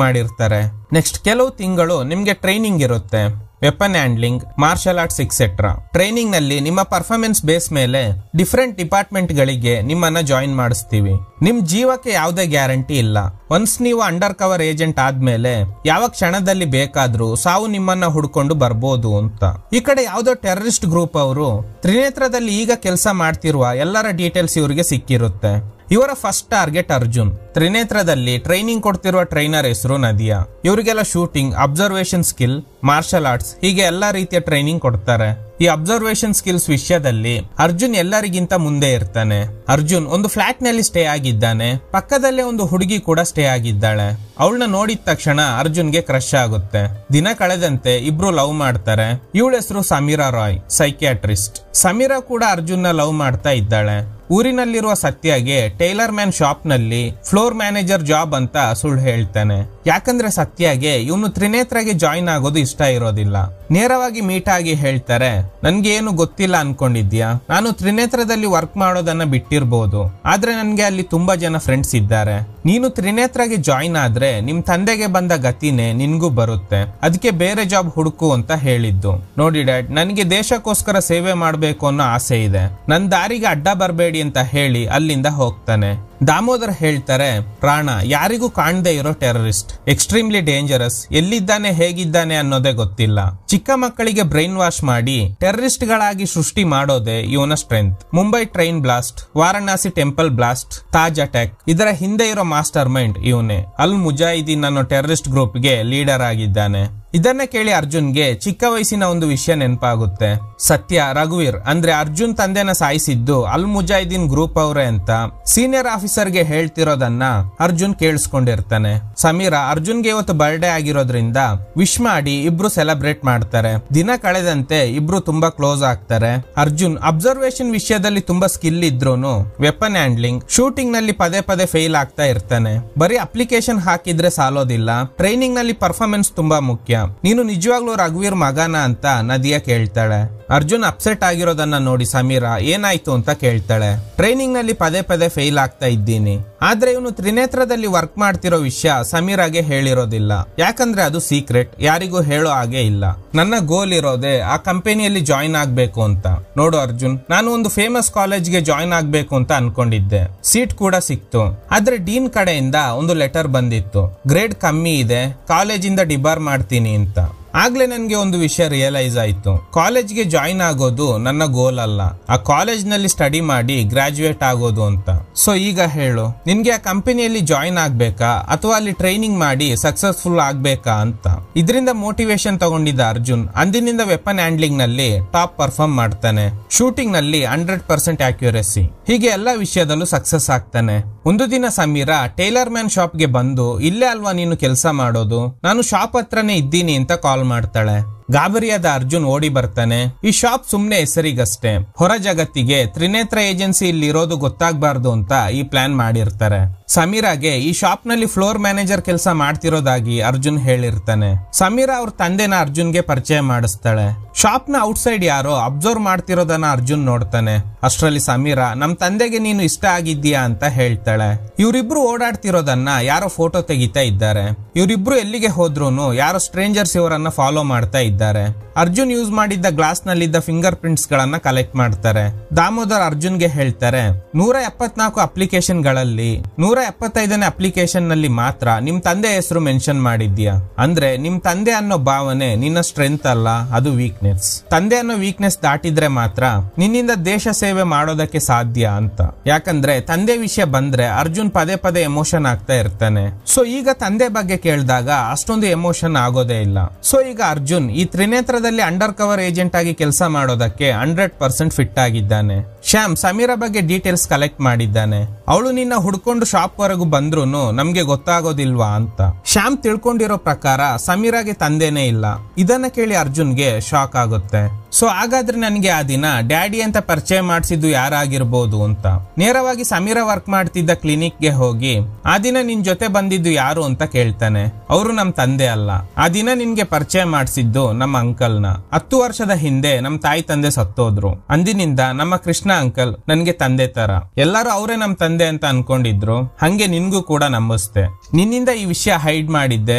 ಮಾಡಿರ್ತಾರೆ. ನೆಕ್ಸ್ಟ್ ಕೆಲವು ತಿಂಗಳು ನಿಮ್ಗೆ ಟ್ರೈನಿಂಗ್ ಇರುತ್ತೆ. Weapon handling, martial arts etcetera. Training ನಲ್ಲಿ ನಿಮ್ಮ ಪರ್ಫಾರ್ಮೆನ್ಸ್ ಬೇಸ್ ಮೇಲೆ ಡಿಫರೆಂಟ್ ಡಿಪಾರ್ಟ್ಮೆಂಟ್ ಗಳಿಗೆ ನಿಮ್ಮನ್ನ ಜಾಯಿನ್ ಮಾಡಿಸ್ತೀವಿ. ನಿಮ್ ಜೀವಕ್ಕೆ ಯಾವುದೇ ಗ್ಯಾರಂಟಿ ಇಲ್ಲ. ಒನ್ಸ್ ನೀವು ಅಂಡರ್ ಕವರ್ ಏಜೆಂಟ್ ಆದ್ಮೇಲೆ ಯಾವ ಕ್ಷಣದಲ್ಲಿ ಬೇಕಾದ್ರೂ ಸಾವು ನಿಮ್ಮನ್ನ ಹುಡ್ಕೊಂಡು ಬರ್ಬೋದು ಅಂತ. ಈ ಕಡೆ ಯಾವ್ದೋ ಟೆರರಿಸ್ಟ್ ಗ್ರೂಪ್ ಅವರು ತ್ರಿನೇತ್ರದಲ್ಲಿ ಈಗ ಕೆಲಸ ಮಾಡ್ತಿರುವ ಎಲ್ಲರ ಡೀಟೇಲ್ಸ್ ಇವರಿಗೆ ಸಿಕ್ಕಿರುತ್ತೆ. ಇವರ ಫಸ್ಟ್ ಟಾರ್ಗೆಟ್ ಅರ್ಜುನ್. ತ್ರಿನೇತ್ರದಲ್ಲಿ ಟ್ರೈನಿಂಗ್ ಕೊಡ್ತಿರುವ ಟ್ರೈನರ್ ಹೆಸರು ನದಿಯಾ. ಇವರಿಗೆಲ್ಲ shooting, observation skill, martial arts ಹೀಗೆ ಎಲ್ಲಾ ರೀತಿಯ ಟ್ರೈನಿಂಗ್ ಕೊಡ್ತಾರೆ. ಈ ಅಬ್ಸರ್ವೇಷನ್ ಸ್ಕಿಲ್ಸ್ ವಿಷಯದಲ್ಲಿ ಅರ್ಜುನ್ ಎಲ್ಲರಿಗಿಂತ ಮುಂದೆ ಇರ್ತಾನೆ. ಅರ್ಜುನ್ ಒಂದು ಫ್ಲಾಟ್ ನಲ್ಲಿ ಸ್ಟೇ ಆಗಿದ್ದಾನೆ. ಪಕ್ಕದಲ್ಲೇ ಒಂದು ಹುಡುಗಿ ಕೂಡ ಸ್ಟೇ ಆಗಿದ್ದಾಳೆ. ಅವಳನ್ನ ನೋಡಿದ ತಕ್ಷಣ ಅರ್ಜುನ್ಗೆ ಕ್ರಶ್ ಆಗುತ್ತೆ. ದಿನ ಕಳೆದಂತೆ ಇಬ್ರು ಲವ್ ಮಾಡ್ತಾರೆ. ಇವಳ ಹೆಸರು ಸಮೀರಾ ರಾಯ್, ಸೈಕಿಯಾಟ್ರಿಸ್ಟ್. ಸಮೀರಾ ಕೂಡ ಅರ್ಜುನ್ ನ ಲವ್ ಮಾಡ್ತಾ ಇದ್ದಾಳೆ. ಊರಿನಲ್ಲಿರುವ ಸತ್ಯಗೆ ಟೈಲರ್ ಮ್ಯಾನ್ ಶಾಪ್ ನಲ್ಲಿ ಫ್ಲೋರ್ ಮ್ಯಾನೇಜರ್ ಜಾಬ್ ಅಂತ ಸುಳ್ಳು ಹೇಳ್ತಾನೆ. ಯಾಕಂದ್ರೆ ಸತ್ಯಗೆ ಇವನು ತ್ರಿನೇತ್ರಗೆ ಜಾಯಿನ್ ಆಗೋದು ಇಷ್ಟ ಇರೋದಿಲ್ಲ. ನೇರವಾಗಿ ಮೀಟ್ ಆಗಿ ಹೇಳ್ತಾರೆ, ನನ್ಗೆ ಏನು ಗೊತ್ತಿಲ್ಲ ಅನ್ಕೊಂಡಿದ್ಯಾ, ನಾನು ತ್ರಿನೇತ್ರದಲ್ಲಿ ವರ್ಕ್ ಮಾಡೋದನ್ನ ಬಿಟ್ಟಿರ್ಬೋದು, ಆದ್ರೆ ನನ್ಗೆ ಅಲ್ಲಿ ತುಂಬಾ ಜನ ಫ್ರೆಂಡ್ಸ್ ಇದ್ದಾರೆ. ನೀನು ತ್ರಿನೇತ್ರಗೆ ಜಾಯಿನ್ ಆದ್ರೆ ನಿಮ್ ತಂದೆಗೆ ಬಂದ ಗತಿನೇ ನಿನ್ಗೂ ಬರುತ್ತೆ. ಅದಕ್ಕೆ ಬೇರೆ ಜಾಬ್ ಹುಡುಕು ಅಂತ ಹೇಳಿದ್ದು. ನೋಡಿ ಡ್ಯಾಡ್, ನನಗೆ ದೇಶಕ್ಕೋಸ್ಕರ ಸೇವೆ ಮಾಡ್ಬೇಕು ಅನ್ನೋ ಆಸೆ ಇದೆ. ನನ್ ದಾರಿಗೆ ಅಡ್ಡ ಬರಬೇಡಿ ಅಂತ ಹೇಳಿ ಅಲ್ಲಿಂದ ಹೋಗ್ತಾನೆ. ದಾಮೋದರ್ ಹೇಳ್ತಾರೆ, ಪ್ರಾಣ ಯಾರಿಗೂ ಕಾಣದೇ ಇರೋ ಟೆರರಿಸ್ಟ್, ಎಕ್ಸ್ಟ್ರೀಮ್ಲಿ ಡೇಂಜರಸ್, ಎಲ್ಲಿದ್ದಾನೆ ಹೇಗಿದ್ದಾನೆ ಅನ್ನೋದೇ ಗೊತ್ತಿಲ್ಲ. ಚಿಕ್ಕ ಮಕ್ಕಳಿಗೆ ಬ್ರೈನ್ ವಾಶ್ ಮಾಡಿ ಟೆರರಿಸ್ಟ್ ಗಳಾಗಿ ಸೃಷ್ಟಿ ಮಾಡೋದೇ ಇವನ strength. Mumbai train blast, Varanasi temple blast, Taj attack ಇದರ ಹಿಂದೆ ಇರೋ ಮಾಸ್ಟರ್ ಮೈಂಡ್ ಇವನೇ. ಅಲ್ ಮುಜಾಹಿದೀನ್ ಅನ್ನೋ ಟೆರರಿಸ್ಟ್ ಗ್ರೂಪ್ ಗೆ ಲೀಡರ್ ಆಗಿದ್ದಾನೆ. ಇದನ್ನ ಕೇಳಿ ಅರ್ಜುನ್ಗೆ ಚಿಕ್ಕ ವಯಸ್ಸಿನ ಒಂದು ವಿಷಯ ನೆನಪಾಗುತ್ತೆ. ಸತ್ಯ ರಘುವೀರ್ ಅಂದ್ರೆ ಅರ್ಜುನ್ ತಂದೆನ ಸಾಯಿಸಿದ್ದು ಅಲ್ ಮುಜಾಹಿದೀನ್ ಗ್ರೂಪ್ ಅವರೇ ಅಂತ ಸೀನಿಯರ್ ಆಫೀಸರ್ಗೆ ಹೇಳ್ತಿರೋದನ್ನ ಅರ್ಜುನ್ ಕೇಳಿಸ್ಕೊಂಡಿರ್ತಾನೆ. ಸಮೀರಾ ಅರ್ಜುನ್ಗೆ ಇವತ್ತು ಬರ್ಡೇ ಆಗಿರೋದ್ರಿಂದ ವಿಶ್ ಮಾಡಿ ಇಬ್ರು ಸೆಲೆಬ್ರೇಟ್ ಮಾಡ್ತಾರೆ. ದಿನ ಕಳೆದಂತೆ ಇಬ್ರು ತುಂಬಾ ಕ್ಲೋಸ್ ಆಗ್ತಾರೆ. ಅರ್ಜುನ್ ಅಬ್ಸರ್ವೇಷನ್ ವಿಷಯದಲ್ಲಿ ತುಂಬಾ ಸ್ಕಿಲ್ ಇದ್ರೂನು ವೆಪನ್ ಹ್ಯಾಂಡ್ಲಿಂಗ್, ಶೂಟಿಂಗ್ ನಲ್ಲಿ ಪದೇ ಪದೇ ಫೇಲ್ ಆಗ್ತಾ ಇರ್ತಾನೆ. ಬರೀ ಅಪ್ಲಿಕೇಶನ್ ಹಾಕಿದ್ರೆ ಸಾಲೋದಿಲ್ಲ, ಟ್ರೈನಿಂಗ್ ನಲ್ಲಿ ಪರ್ಫಾರ್ಮೆನ್ಸ್ ತುಂಬಾ ಮುಖ್ಯ. ನೀನು ನಿಜವಾಗ್ಲೂ ರಘುವೀರ್ ಮಗನ ಅಂತ ನದಿಯಾ ಕೇಳ್ತಾಳೆ. ಅರ್ಜುನ್ ಅಪ್ಸೆಟ್ ಆಗಿರೋದನ್ನ ನೋಡಿ ಸಮೀರಾ ಏನಾಯ್ತು ಅಂತ ಕೇಳ್ತಾಳೆ. ಟ್ರೈನಿಂಗ್ ನಲ್ಲಿ ಪದೇ ಪದೇ ಫೇಲ್ ಆಗ್ತಾ ಇದ್ದೀನಿ, ಆದ್ರೆ ಇವನು ತ್ರಿನೇತ್ರದಲ್ಲಿ ವರ್ಕ್ ಮಾಡ್ತಿರೋ ವಿಷಯ ಸಮೀರಾಗೆ ಹೇಳಿರೋದಿಲ್ಲ. ಯಾಕಂದ್ರೆ ಅದು ಸೀಕ್ರೆಟ್, ಯಾರಿಗೂ ಹೇಳೋ ಹಾಗೆ ಇಲ್ಲ. ನನ್ನ ಗೋಲ್ ಇರೋದೇ ಆ ಕಂಪನಿಯಲ್ಲಿ ಜಾಯಿನ್ ಆಗ್ಬೇಕು ಅಂತ. ನೋಡು ಅರ್ಜುನ್, ನಾನು ಒಂದು ಫೇಮಸ್ ಕಾಲೇಜ್ಗೆ ಜಾಯಿನ್ ಆಗ್ಬೇಕು ಅಂತ ಅನ್ಕೊಂಡಿದ್ದೆ. ಸೀಟ್ ಕೂಡ ಸಿಕ್ತು. ಆದ್ರೆ ಡೀನ್ ಕಡೆಯಿಂದ ಒಂದು ಲೆಟರ್ ಬಂದಿತ್ತು, ಗ್ರೇಡ್ ಕಮ್ಮಿ ಇದೆ, ಕಾಲೇಜಿಂದ ಡಿಬಾರ್ ಮಾಡ್ತೀನಿ ಅಂತ. ಆಗ್ಲೇ ನನ್ಗೆ ಒಂದು ವಿಷಯ ರಿಯಲೈಸ್ ಆಯ್ತು. ಕಾಲೇಜ್ಗೆ ಜಾಯಿನ್ ಆಗೋದು ನನ್ನ ಗೋಲ್ ಅಲ್ಲ, ಆ ಕಾಲೇಜ್ ನಲ್ಲಿ ಸ್ಟಡಿ ಮಾಡಿ ಗ್ರಾಜುಯೇಟ್ ಆಗೋದು ಅಂತ. ಸೊ ಈಗ ಹೇಳು, ನಿನ್ಗೆ ಆ ಕಂಪನಿಯಲ್ಲಿ ಜಾಯಿನ್ ಆಗ್ಬೇಕಾ ಅಥವಾ ಅಲ್ಲಿ ಟ್ರೈನಿಂಗ್ ಮಾಡಿ ಸಕ್ಸಸ್ಫುಲ್ ಆಗ್ಬೇಕಾ ಅಂತ. ಇದರಿಂದ ಮೋಟಿವೇಶನ್ ತಗೊಂಡಿದ್ದ ಅರ್ಜುನ್ ಅಂದಿನಿಂದ ವೆಪನ್ ಹ್ಯಾಂಡ್ಲಿಂಗ್ ನಲ್ಲಿ ಟಾಪ್ ಪರ್ಫಾರ್ಮ್ ಮಾಡ್ತಾನೆ. ಶೂಟಿಂಗ್ ನಲ್ಲಿ 100% ಆಕ್ಯುರಸಿ, ಹೀಗೆ ಎಲ್ಲಾ ವಿಷಯದಲ್ಲೂ ಸಕ್ಸಸ್ ಆಗ್ತಾನೆ. ಒಂದು ದಿನ ಸಮೀರಾ ಟೈಲರ್ ಮ್ಯಾನ್ ಶಾಪ್ ಗೆ ಬಂದು, ಇಲ್ಲೇ ಅಲ್ವಾ ನೀನು ಕೆಲಸ ಮಾಡೋದು, ನಾನು ಶಾಪ್ ಹತ್ರನೇ ಇದ್ದೀನಿ ಅಂತ ಕಾಲ್ ಮಾಡ್ತಾಳೆ. ಗಾಬರಿಯಾದ ಅರ್ಜುನ್ ಓಡಿ ಬರ್ತಾನೆ. ಈ ಶಾಪ್ ಸುಮ್ನೆ ಹೆಸರಿಗಷ್ಟೇ, ಹೊರ ಜಗತ್ತಿಗೆ ತ್ರಿನೇತ್ರ ಏಜೆನ್ಸಿ ಇಲ್ಲಿ ಇರೋದು ಗೊತ್ತಾಗಬಾರ್ದು ಅಂತ ಈ ಪ್ಲಾನ್ ಮಾಡಿರ್ತಾರೆ. ಸಮೀರಾಗೆ ಈ ಶಾಪ್ ನಲ್ಲಿ ಫ್ಲೋರ್ ಮ್ಯಾನೇಜರ್ ಕೆಲಸ ಮಾಡ್ತಿರೋದಾಗಿ ಅರ್ಜುನ್ ಹೇಳಿರ್ತಾನೆ. ಸಮೀರಾ ಅವ್ರ ತಂದೆನ ಅರ್ಜುನ್ಗೆ ಪರಿಚಯ ಮಾಡಿಸ್ತಾಳೆ. ಶಾಪ್ ನ ಔಟ್ಸೈಡ್ ಯಾರೋ ಅಬ್ಸರ್ವ್ ಮಾಡ್ತಿರೋದನ್ನ ಅರ್ಜುನ್ ನೋಡ್ತಾನೆ. ಅಷ್ಟರಲ್ಲಿ ಸಮೀರಾ ನಮ್ ತಂದೆಗೆ ನೀನು ಇಷ್ಟ ಆಗಿದ್ದೀಯಾ ಅಂತ ಹೇಳ್ತಾಳೆ. ಇವರಿಬ್ರು ಓಡಾಡ್ತಿರೋದನ್ನ ಯಾರೋ ಫೋಟೋ ತೆಗಿತಾ ಇದ್ದಾರೆ. ಇವರಿಬ್ರು ಎಲ್ಲಿಗೆ ಹೋದ್ರೂನು ಯಾರೋ ಸ್ಟ್ರೇಂಜರ್ಸ್ ಇವರನ್ನ ಫಾಲೋ ಮಾಡ್ತಾ ಇದ್ದಾರೆ. ಅರ್ಜುನ್ ಯೂಸ್ ಮಾಡಿದ್ದ ಗ್ಲಾಸ್ ನಲ್ಲಿದ್ದ ಫಿಂಗರ್ ಪ್ರಿಂಟ್ಸ್ ಗಳನ್ನ ಕಲೆಕ್ಟ್ ಮಾಡ್ತಾರೆ. ದಾಮೋದರ್ ಅರ್ಜುನ್ಗೆ ಹೇಳ್ತಾರೆ, 174 ಅಪ್ಲಿಕೇಶನ್ ಗಳಲ್ಲಿ 175ನೇ ಅಪ್ಲಿಕೇಶನ್ ನಲ್ಲಿ ಮಾತ್ರ ನಿಮ್ ತಂದೆ ಹೆಸರು ಮೆನ್ಷನ್ ಮಾಡಿದ್ಯಾ. ಅಂದ್ರೆ ನಿಮ್ ತಂದೆ ಅನ್ನೋ ಭಾವನೆ ನಿನ್ನ ಸ್ಟ್ರೆಂತ್ ಅಲ್ಲ, ಅದು ವೀಕ್ನೆಸ್. ತಂದೆ ಅನ್ನೋ ವೀಕ್ನೆಸ್ ದಾಟಿದ್ರೆ ಮಾತ್ರ ನಿನ್ನಿಂದ ದೇಶ ಸೇವೆ ಮಾಡೋದಕ್ಕೆ ಸಾಧ್ಯ ಅಂತ. ಯಾಕಂದ್ರೆ ತಂದೆ ವಿಷಯ ಬಂದ್ರೆ ಅರ್ಜುನ್ ಪದೇ ಪದೇ ಎಮೋಷನ್ ಆಗ್ತಾ ಇರ್ತಾನೆ. ಸೊ ಈಗ ತಂದೆ ಬಗ್ಗೆ ಕೇಳಿದಾಗ ಅಷ್ಟೊಂದು ಎಮೋಷನ್ ಆಗೋದೇ ಇಲ್ಲ. ಸೊ ಈಗ ಅರ್ಜುನ್ ಈ ತ್ರಿನೇತ್ರದಲ್ಲಿ ಅಂಡರ್ ಕವರ್ ಏಜೆಂಟ್ ಆಗಿ ಕೆಲಸ ಮಾಡೋದಕ್ಕೆ 100% ಫಿಟ್ ಆಗಿದ್ದಾನೆ. ಶ್ಯಾಮ್ ಸಮೀರಾ ಬಗ್ಗೆ ಡೀಟೇಲ್ಸ್ ಕಲೆಕ್ಟ್ ಮಾಡಿದ್ದಾನೆ. ಅವಳು ನಿನ್ನ ಹುಡ್ಕೊಂಡು ಶಾಪ್ ವರೆಗೂ ಬಂದ್ರೂನು ನಮ್ಗೆ ಗೊತ್ತಾಗೋದಿಲ್ವಾ ಅಂತ. ಶ್ಯಾಮ್ ತಿಳ್ಕೊಂಡಿರೋ ಪ್ರಕಾರ ಸಮೀರಾಗೆ ತಂದೆನೇ ಇಲ್ಲ. ಇದನ್ನ ಕೇಳಿ ಅರ್ಜುನ್ಗೆ ಶಾಕ್ ಆಗುತ್ತೆ. ಸೊ ಹಾಗಾದ್ರೆ ನನಗೆ ಆ ದಿನ ಡ್ಯಾಡಿ ಅಂತ ಪರಿಚಯ ಮಾಡಿಸಿದ್ದು ಯಾರಾಗಿರ್ಬೋದು ಅಂತ ನೇರವಾಗಿ ಸಮೀರಾ ವರ್ಕ್ ಮಾಡ್ತಿದ್ದ ಕ್ಲಿನಿಕ್ಗೆ ಹೋಗಿ ಆ ದಿನ ನಿನ್ ಜೊತೆ ಬಂದಿದ್ದು ಯಾರು ಅಂತ ಕೇಳ್ತಾನೆ. ಅವರು ನಮ್ ತಂದೆ ಅಲ್ಲ, ಆ ದಿನ ನಿನ್ಗೆ ಪರಿಚಯ ಮಾಡಿಸಿದ್ದು ನಮ್ಮ ಅಂಕಲ್ನ. 10 ವರ್ಷದ ಹಿಂದೆ ನಮ್ ತಾಯಿ ತಂದೆ ಸತ್ತೋದ್ರು. ಅಂದಿನಿಂದ ನಮ್ಮ ಕೃಷ್ಣ ಅಂಕಲ್ ನನ್ಗೆ ತಂದೆ ತರ. ಎಲ್ಲರೂ ಅವರೇ ನಮ್ ತಂದೆ ಅಂತ ಅನ್ಕೊಂಡಿದ್ರು. ಹಂಗೆ ನಿನ್ಗೂ ಕೂಡ ನಂಬಿಸ್ತೆ. ನಿನ್ನಿಂದ ಈ ವಿಷಯ ಹೈಡ್ ಮಾಡಿದ್ದೆ,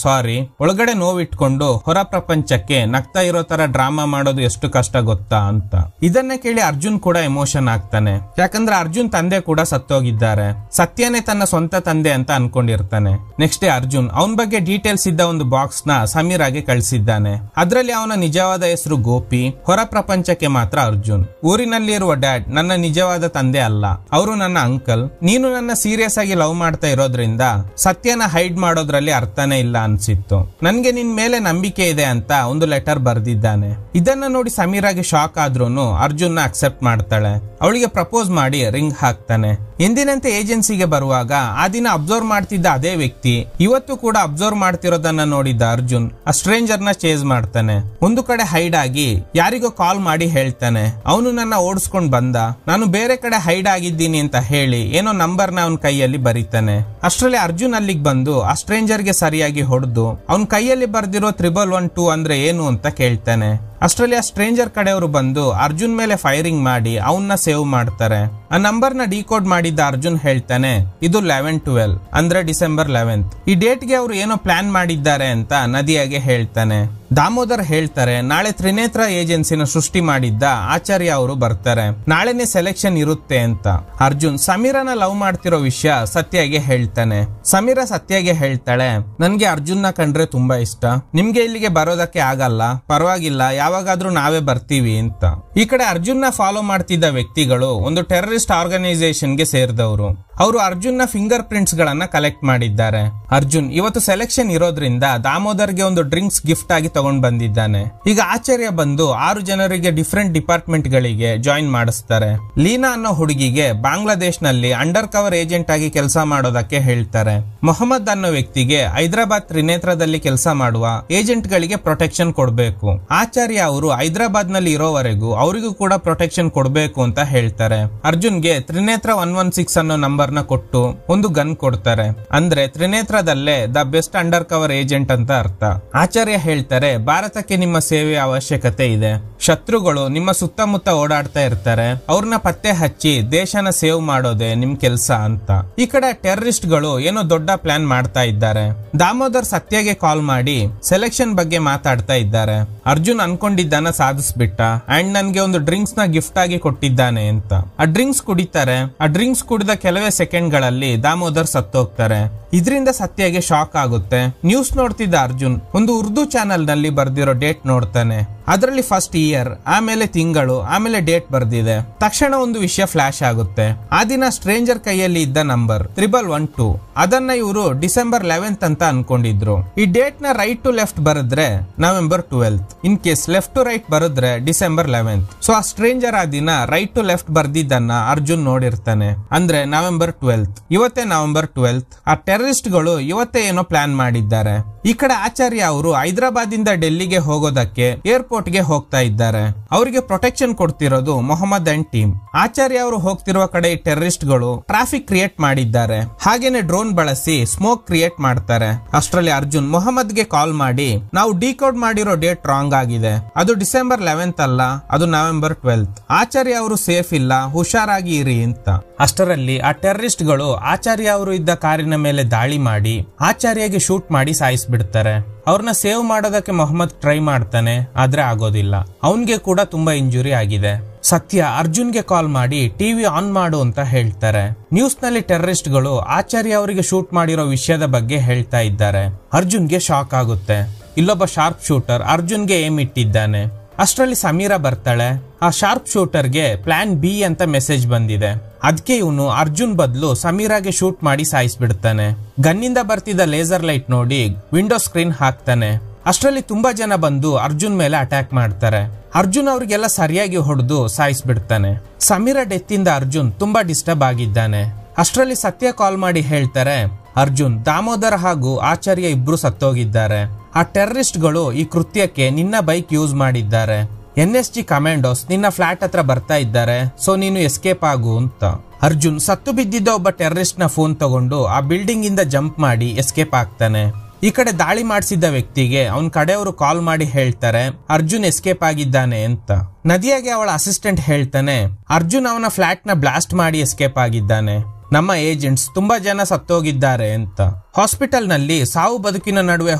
ಸಾರಿ. ಒಳಗಡೆ ನೋವಿಟ್ಕೊಂಡು ಹೊರ ಪ್ರಪಂಚಕ್ಕೆ ನಗ್ತಾ ಇರೋ ತರ ಡ್ರಾಮಾ ಮಾಡೋದು ಎಷ್ಟು ಕಷ್ಟ ಗೊತ್ತಾ ಅಂತ. ಇದನ್ನ ಕೇಳಿ ಅರ್ಜುನ್ ಕೂಡ ಎಮೋಷನ್ ಆಗ್ತಾನೆ. ಯಾಕಂದ್ರೆ ಅರ್ಜುನ್ ತಂದೆ ಕೂಡ ಸತ್ತೋಗಿದ್ದಾರೆ. ಸತ್ಯನೇ ತನ್ನ ಸ್ವಂತ ತಂದೆ ಅಂತ ಅನ್ಕೊಂಡಿರ್ತಾನೆ. ನೆಕ್ಸ್ಟ್ ಡೇ ಅರ್ಜುನ್ ಅವನ ಬಗ್ಗೆ ಡೀಟೇಲ್ಸ್ ಇದ್ದ ಒಂದು ಬಾಕ್ಸ್ ನ ಸಮೀರಾಗೆ ಕಳಿಸಿದ್ದಾನೆ. ಅದ್ರಲ್ಲಿ ಅವನ ನಿಜವಾದ ಹೆಸರು ಗೋಪಿ, ಹೊರ ಪ್ರಪಂಚಕ್ಕೆ ಮಾತ್ರ ಅರ್ಜುನ್. ಊರಿನಲ್ಲಿರುವ ಡ್ಯಾಡ್ ನನ್ನ ನಿಜವಾದ ತಂದೆ ಅಲ್ಲ, ಅವರು ನನ್ನ ಅಂಕಲ್. ನೀನು ನನ್ನ ಸೀರಿಯಸ್ ಆಗಿ ಲವ್ ಮಾಡ್ತಾ ಇರೋದ್ರಿಂದ ಸತ್ಯನ ಹೈಡ್ ಮಾಡೋದ್ರಲ್ಲಿ ಅರ್ಥನೇ ಇಲ್ಲ ಅನ್ಸಿತ್ತು. ನನ್ಗೆ ನಿನ್ ಮೇಲೆ ನಂಬಿಕೆ ಇದೆ ಅಂತ ಒಂದು ಲೆಟರ್ ಬರ್ದಿದ್ದಾನೆ. ಇದನ್ನ ನೋಡಿ ಸಮೀರಾಗೆ ಶಾಕ್ ಆದ್ರೂನು ಅರ್ಜುನ್ ಅಕ್ಸೆಪ್ಟ್ ಮಾಡ್ತಾಳೆ. ಅವಳಿಗೆ ಪ್ರಪೋಸ್ ಮಾಡಿ ರಿಂಗ್ ಹಾಕ್ತಾನೆ. ಎಂದಿನಂತೆ ಏಜೆನ್ಸಿಗೆ ಬರುವಾಗ ಆ ದಿನ ಅಬ್ಸರ್ವ್ ಮಾಡ್ತಿದ್ದ ಅದೇ ವ್ಯಕ್ತಿ ಇವತ್ತು ಕೂಡ ಅಬ್ಸರ್ವ್ ಮಾಡ್ತಿರೋದನ್ನ ನೋಡಿದ್ದ ಅರ್ಜುನ್ ಆ ಸ್ಟ್ರೇಂಜರ್ ನ ಚೇಸ್ ಮಾಡ್ತಾನೆ. ಒಂದು ಕಡೆ ಹೈಡ್ ಆಗಿ ಯಾರಿಗೋ ಕಾಲ್ ಮಾಡಿ ಹೇಳ್ತಾನೆ, ಅವನು ನನ್ನ ಓಡಿಸ್ಕೊಂಡ್ ಬಂದ, ನಾನು ಬೇರೆ ಕಡೆ ಹೈಡ್ ಆಗಿದ್ದೀನಿ ಅಂತ ಹೇಳಿ ಏನೋ ನಂಬರ್ ನ ಅವನ ಕೈಯಲ್ಲಿ ಬರೀತಾನೆ. ಅಷ್ಟರಲ್ಲಿ ಅರ್ಜುನ್ ಅಲ್ಲಿಗೆ ಬಂದು ಆ ಸ್ಟ್ರೇಂಜರ್ ಗೆ ಸರಿಯಾಗಿ ಹೊಡೆದು ಅವನ ಕೈಯಲ್ಲಿ ಬರ್ದಿರೋ 1112 ಅಂದ್ರೆ ಏನು ಅಂತ ಕೇಳ್ತಾನೆ. ಅಷ್ಟರಲ್ಲಿ ಆ ಸ್ಟ್ರೇಂಜರ್ ಕಡೆಯವರು ಬಂದು ಅರ್ಜುನ್ ಮೇಲೆ ಫೈರಿಂಗ್ ಮಾಡಿ ಅವನ್ನ ಸೇವ್ ಮಾಡ್ತಾರೆ. ಆ ನಂಬರ್ ನ ಡಿಕೋಡ್ ಮಾಡಿದ್ದ ಅರ್ಜುನ್ ಹೇಳ್ತಾನೆ, ಇದು 11/12 ಅಂದ್ರೆ ಡಿಸೆಂಬರ್ 11th. ಈ ಡೇಟ್ ಗೆ ಅವರು ಏನೋ ಪ್ಲಾನ್ ಮಾಡಿದ್ದಾರೆ ಅಂತ ನದಿಯಾಗೆ ಹೇಳ್ತಾನೆ. ದಾಮೋದರ್ ಹೇಳ್ತಾರೆ, ನಾಳೆ ತ್ರಿನೇತ್ರ ಏಜೆನ್ಸಿನ ಸೃಷ್ಟಿ ಮಾಡಿದ್ದ ಆಚಾರ್ಯ ಅವರು ಬರ್ತಾರೆ, ನಾಳೆನೆ ಸೆಲೆಕ್ಷನ್ ಇರುತ್ತೆ ಅಂತ. ಅರ್ಜುನ್ ಸಮೀರನ ಲವ್ ಮಾಡ್ತಿರೋ ವಿಷಯ ಸತ್ಯಗೆ ಹೇಳ್ತಾನೆ. ಸಮೀರಾ ಸತ್ಯಗೆ ಹೇಳ್ತಾಳೆ, ನನ್ಗೆ ಅರ್ಜುನ್ ನ ಕಂಡ್ರೆ ತುಂಬಾ ಇಷ್ಟ, ನಿಮ್ಗೆ ಇಲ್ಲಿಗೆ ಬರೋದಕ್ಕೆ ಆಗಲ್ಲ, ಪರವಾಗಿಲ್ಲ, ಯಾವಾಗಾದ್ರೂ ನಾವೇ ಬರ್ತೀವಿ ಅಂತ. ಈ ಕಡೆ ಅರ್ಜುನ್ ನ ಫಾಲೋ ಮಾಡ್ತಿದ್ದ ವ್ಯಕ್ತಿಗಳು ಒಂದು ಟೆರರಿಸ್ಟ್ ಆರ್ಗನೈಸೇಷನ್ ಗೆ ಸೇರಿದವರು. ಅವರು ಅರ್ಜುನ್ ನ ಫಿಂಗರ್ ಪ್ರಿಂಟ್ಸ್ ಗಳನ್ನ ಕಲೆಕ್ಟ್ ಮಾಡಿದ್ದಾರೆ. ಅರ್ಜುನ್ ಇವತ್ತು ಸೆಲೆಕ್ಷನ್ ಇರೋದ್ರಿಂದ ದಾಮೋದರ್ಗೆ ಒಂದು ಡ್ರಿಂಕ್ಸ್ ಗಿಫ್ಟ್ ಆಗಿ ತಗೊಂಡ್ ಬಂದಿದ್ದಾನೆ. ಈಗ ಆಚಾರ್ಯ ಬಂದು 6 ಜನರಿಗೆ ಡಿಫರೆಂಟ್ ಡಿಪಾರ್ಟ್ಮೆಂಟ್ ಗಳಿಗೆ ಜಾಯಿನ್ ಮಾಡಿಸ್ತಾರೆ. ಲೀನಾ ಅನ್ನೋ ಹುಡುಗಿಗೆ ಬಾಂಗ್ಲಾದೇಶ್ ನಲ್ಲಿ ಅಂಡರ್ ಕವರ್ ಏಜೆಂಟ್ ಆಗಿ ಕೆಲಸ ಮಾಡೋದಕ್ಕೆ ಹೇಳ್ತಾರೆ. ಮೊಹಮ್ಮದ್ ಅನ್ನೋ ವ್ಯಕ್ತಿಗೆ ಹೈದರಾಬಾದ್ ತ್ರಿನೇತ್ರದಲ್ಲಿ ಕೆಲಸ ಮಾಡುವ ಏಜೆಂಟ್ ಗಳಿಗೆ ಪ್ರೊಟೆಕ್ಷನ್ ಕೊಡಬೇಕು. ಆಚಾರ್ಯ ಅವರು ಹೈದರಾಬಾದ್ ನಲ್ಲಿ ಇರೋವರೆಗೂ ಅವರಿಗೂ ಕೂಡ ಪ್ರೊಟೆಕ್ಷನ್ ಕೊಡಬೇಕು ಅಂತ ಹೇಳ್ತಾರೆ. ಅರ್ಜುನ್ಗೆ ತ್ರಿನೇತ್ರ 116 ಅನ್ನೋ ನಂಬರ್ ನ ಕೊಟ್ಟು ಒಂದು ಗನ್ ಕೊಡ್ತಾರೆ. ಅಂದ್ರೆ ತ್ರಿನೇತ್ರದಲ್ಲೇ the best undercover agent ಅಂತ ಅರ್ಥ. ಆಚಾರ್ಯ ಹೇಳ್ತಾರೆ, ಭಾರತಕ್ಕೆ ನಿಮ್ಮ ಸೇವೆಯ ಅವಶ್ಯಕತೆ ಇದೆ. ಶತ್ರುಗಳು ನಿಮ್ಮ ಸುತ್ತಮುತ್ತ ಓಡಾಡ್ತಾ ಇರ್ತಾರೆ, ಅವ್ರನ್ನ ಪತ್ತೆ ಹಚ್ಚಿ ದೇಶನ ಸೇವ್ ಮಾಡೋದೇ ನಿಮ್ ಕೆಲ್ಸ ಅಂತ. ಈ ಕಡೆ ಟೆರರಿಸ್ಟ್ ಗಳು ಏನೋ ದೊಡ್ಡ ಪ್ಲಾನ್ ಮಾಡ್ತಾ ಇದ್ದಾರೆ. ದಾಮೋದರ್ ಸತ್ಯಗೆ ಕಾಲ್ ಮಾಡಿ ಸೆಲೆಕ್ಷನ್ ಬಗ್ಗೆ ಮಾತಾಡ್ತಾ ಇದ್ದಾರೆ. ಅರ್ಜುನ್ ಅನ್ಕೊಂಡಿದ್ದಾನ ಸಾಧಿಸ್ಬಿಟ್ಟ ಅಂಡ್ ನನ್ಗೆ ಒಂದು ಡ್ರಿಂಕ್ಸ್ ನ ಗಿಫ್ಟ್ ಆಗಿ ಕೊಟ್ಟಿದ್ದಾನೆ ಅಂತ. ಆ ಡ್ರಿಂಕ್ಸ್ ಕುಡಿತಾರೆ. ಆ ಡ್ರಿಂಕ್ಸ್ ಕುಡಿದ ಕೆಲವೇ ಸೆಕೆಂಡ್ ಗಳಲ್ಲಿ ದಾಮೋದರ್ ಸತ್ತೋಗ್ತಾರೆ. ಇದರಿಂದ ಸತ್ಯಗೆ ಶಾಕ್ ಆಗುತ್ತೆ. ನ್ಯೂಸ್ ನೋಡ್ತಿದ್ದ ಅರ್ಜುನ್ ಒಂದು ಉರ್ದು ಚಾನೆಲ್ ನಲ್ಲಿ ಬರ್ದಿರೋ ಡೇಟ್ ನೋಡ್ತಾನೆ. ಅದರಲ್ಲಿ ಫಸ್ಟ್ ಇಯರ್, ಆಮೇಲೆ ತಿಂಗಳು, ಆಮೇಲೆ ಡೇಟ್ ಬರ್ದಿದೆ. ತಕ್ಷಣ ಒಂದು ವಿಷಯ ಫ್ಲಾಶ್ ಆಗುತ್ತೆ. ಆ ದಿನ ಸ್ಟ್ರೇಂಜರ್ ಕೈಯಲ್ಲಿ ಇದ್ದ ನಂಬರ್ 1112 ಅದನ್ನ ಇವರು ಡಿಸೆಂಬರ್ 11th ಅಂತ ಅನ್ಕೊಂಡಿದ್ರು. ಈ ಡೇಟ್ ನ ರೈಟ್ ಟು ಲೆಫ್ಟ್ ಬರೆದ್ರೆ November 12th, in case left to right ಬರೆದ್ರೆ ಡಿಸೆಂಬರ್ 11th. ಸೊ ಆ ಸ್ಟ್ರೇಂಜರ್ ಆ ದಿನ ರೈಟ್ ಟು ಲೆಫ್ಟ್ ಬರ್ದಿದ್ದನ್ನ ಅರ್ಜುನ್ ನೋಡಿರ್ತಾನೆ. ಅಂದ್ರೆ ನವೆಂಬರ್ 12th. ಇವತ್ತೇ ನವೆಂಬರ್ 12th. ಆ ಟೆರರಿಸ್ಟ್ ಗಳು ಇವತ್ತೇ ಏನೋ ಪ್ಲಾನ್ ಮಾಡಿದ್ದಾರೆ. ಈ ಕಡೆ ಆಚಾರ್ಯ ಅವರು ಹೈದರಾಬಾದ್ ಇಂದ ಡೆಲ್ಲಿಗೆ ಹೋಗೋದಕ್ಕೆ ಏರ್ಪೋರ್ಟ್ ಗೆ ಹೋಗ್ತಾ ಇದ್ದಾರೆ. ಅವರಿಗೆ ಪ್ರೊಟೆಕ್ಷನ್ ಕೊಡ್ತಿರೋದು ಮೊಹಮ್ಮದ್ ಅಂಡ್ ಟೀಮ್. ಆಚಾರ್ಯ ಅವರು ಹೋಗ್ತಿರುವ ಕಡೆ ಟೆರರಿಸ್ಟ್ ಗಳು ಟ್ರಾಫಿಕ್ ಕ್ರಿಯೇಟ್ ಮಾಡಿದ್ದಾರೆ. ಹಾಗೇನೆ ಡ್ರೋನ್ ಬಳಸಿ ಸ್ಮೋಕ್ ಕ್ರಿಯೇಟ್ ಮಾಡ್ತಾರೆ. ಅಷ್ಟರಲ್ಲಿ ಅರ್ಜುನ್ ಮೊಹಮ್ಮದ್ ಗೆ ಕಾಲ್ ಮಾಡಿ, ನಾವು ಡಿಕೋಡ್ ಮಾಡಿರೋ ಡೇಟ್ ರಾಂಗ್ ಆಗಿದೆ, ಅದು ಡಿಸೆಂಬರ್ 11th ಅಲ್ಲ, ಅದು ನವೆಂಬರ್ 12th. ಆಚಾರ್ಯ ಅವರು ಸೇಫ್ ಇಲ್ಲ, ಹುಷಾರಾಗಿ ಇರಿ ಅಂತ. ಅಷ್ಟರಲ್ಲಿ ಆ ಟೆರರಿಸ್ಟ್ ಗಳು ಆಚಾರ್ಯ ಅವರು ಇದ್ದ ಕಾರಿನ ಮೇಲೆ ದಾಳಿ ಮಾಡಿ ಆಚಾರ್ಯಗೆ ಶೂಟ್ ಮಾಡಿ ಸಾಯಿಸ್ಬಿಡ್ತಾರೆ. ಅವ್ರನ್ನ ಸೇವ್ ಮಾಡೋದಕ್ಕೆ ಮೊಹಮ್ಮದ್ ಟ್ರೈ ಮಾಡ್ತಾನೆ, ಆದ್ರೆ ಆಗೋದಿಲ್ಲ. ಅವನ್ಗೆ ಕೂಡ ತುಂಬಾ ಇಂಜುರಿ ಆಗಿದೆ. ಸತ್ಯ ಅರ್ಜುನ್ಗೆ ಕಾಲ್ ಮಾಡಿ ಟಿವಿ ಆನ್ ಮಾಡು ಅಂತ ಹೇಳ್ತಾರೆ. ನ್ಯೂಸ್ ನಲ್ಲಿ ಟೆರರಿಸ್ಟ್ ಗಳು ಆಚಾರ್ಯ ಅವರಿಗೆ ಶೂಟ್ ಮಾಡಿರೋ ವಿಷಯದ ಬಗ್ಗೆ ಹೇಳ್ತಾ ಇದ್ದಾರೆ. ಅರ್ಜುನ್ಗೆ ಶಾಕ್ ಆಗುತ್ತೆ. ಇಲ್ಲೊಬ್ಬ ಶಾರ್ಪ್ ಶೂಟರ್ ಅರ್ಜುನ್ಗೆ ಏಮ್ ಇಟ್ಟಿದ್ದಾನೆ. ಅಷ್ಟರಲ್ಲಿ ಸಮೀರಾ ಬರ್ತಾಳೆ. ಆ ಶಾರ್ಪ್ ಶೂಟರ್ಗೆ ಪ್ಲಾನ್ ಬಿ ಅಂತ ಮೆಸೇಜ್ ಬಂದಿದೆ. ಅದಕ್ಕೆ ಇವನು ಅರ್ಜುನ್ ಬದಲು ಸಮೀರಾಗೆ ಶೂಟ್ ಮಾಡಿ ಸಾಯಿಸ್ಬಿಡ್ತಾನೆ. ಗನ್ನಿಂದ ಬರ್ತಿದ್ದ ಲೇಸರ್ ಲೈಟ್ ನೋಡಿ ವಿಂಡೋ ಸ್ಕ್ರೀನ್ ಹಾಕ್ತಾನೆ. ಅಷ್ಟರಲ್ಲಿ ತುಂಬಾ ಜನ ಬಂದು ಅರ್ಜುನ್ ಮೇಲೆ ಅಟ್ಯಾಕ್ ಮಾಡ್ತಾರೆ. ಅರ್ಜುನ್ ಅವ್ರಿಗೆಲ್ಲ ಸರಿಯಾಗಿ ಹೊಡೆದು ಸಾಯಿಸ್ಬಿಡ್ತಾನೆ. ಸಮೀರಾ ಡೆತ್ ಇಂದ ಅರ್ಜುನ್ ತುಂಬಾ ಡಿಸ್ಟರ್ಬ್ ಆಗಿದ್ದಾನೆ. ಅಷ್ಟರಲ್ಲಿ ಸತ್ಯ ಕಾಲ್ ಮಾಡಿ ಹೇಳ್ತಾರೆ, ಅರ್ಜುನ್, ದಾಮೋದರ್ ಹಾಗೂ ಆಚಾರ್ಯ ಇಬ್ರು ಸತ್ತೋಗಿದ್ದಾರೆ. ಆ ಟೆರರಿಸ್ಟ್ ಗಳು ಈ ಕೃತ್ಯಕ್ಕೆ ನಿನ್ನ ಬೈಕ್ ಯೂಸ್ ಮಾಡಿದ್ದಾರೆ. NSG ಕಮಾಂಡೋಸ್ ನಿನ್ನ ಫ್ಲಾಟ್ ಹತ್ರ ಬರ್ತಾ ಇದ್ದಾರೆ, ಸೊ ನೀನು ಎಸ್ಕೇಪ್ ಆಗು ಅಂತ. ಅರ್ಜುನ್ ಸತ್ತು ಬಿದ್ದಿದ್ದ ಒಬ್ಬ ಟೆರರಿಸ್ಟ್ ನ ಫೋನ್ ತಗೊಂಡು ಆ ಬಿಲ್ಡಿಂಗ್ ಇಂದ ಜಂಪ್ ಮಾಡಿ ಎಸ್ಕೇಪ್ ಆಗ್ತಾನೆ. ಈ ಕಡೆ ದಾಳಿ ಮಾಡಿಸಿದ್ದ ವ್ಯಕ್ತಿಗೆ ಅವನ್ ಕಡೆಯವರು ಕಾಲ್ ಮಾಡಿ ಹೇಳ್ತಾರೆ ಅರ್ಜುನ್ ಎಸ್ಕೇಪ್ ಆಗಿದ್ದಾನೆ ಅಂತ. ನದಿಯಾಗೆ ಅವಳ ಅಸಿಸ್ಟೆಂಟ್ ಹೇಳ್ತಾನೆ ಅರ್ಜುನ್ ಅವನ ಫ್ಲಾಟ್ ನ ಬ್ಲಾಸ್ಟ್ ಮಾಡಿ ಎಸ್ಕೇಪ್ ಆಗಿದ್ದಾನೆ, ನಮ್ಮ ಏಜೆಂಟ್ಸ್ ತುಂಬಾ ಜನ ಸತ್ತೋಗಿದ್ದಾರೆ ಅಂತ. ಹಾಸ್ಪಿಟಲ್ ನಲ್ಲಿ ಸಾವು ಬದುಕಿನ ನಡುವೆ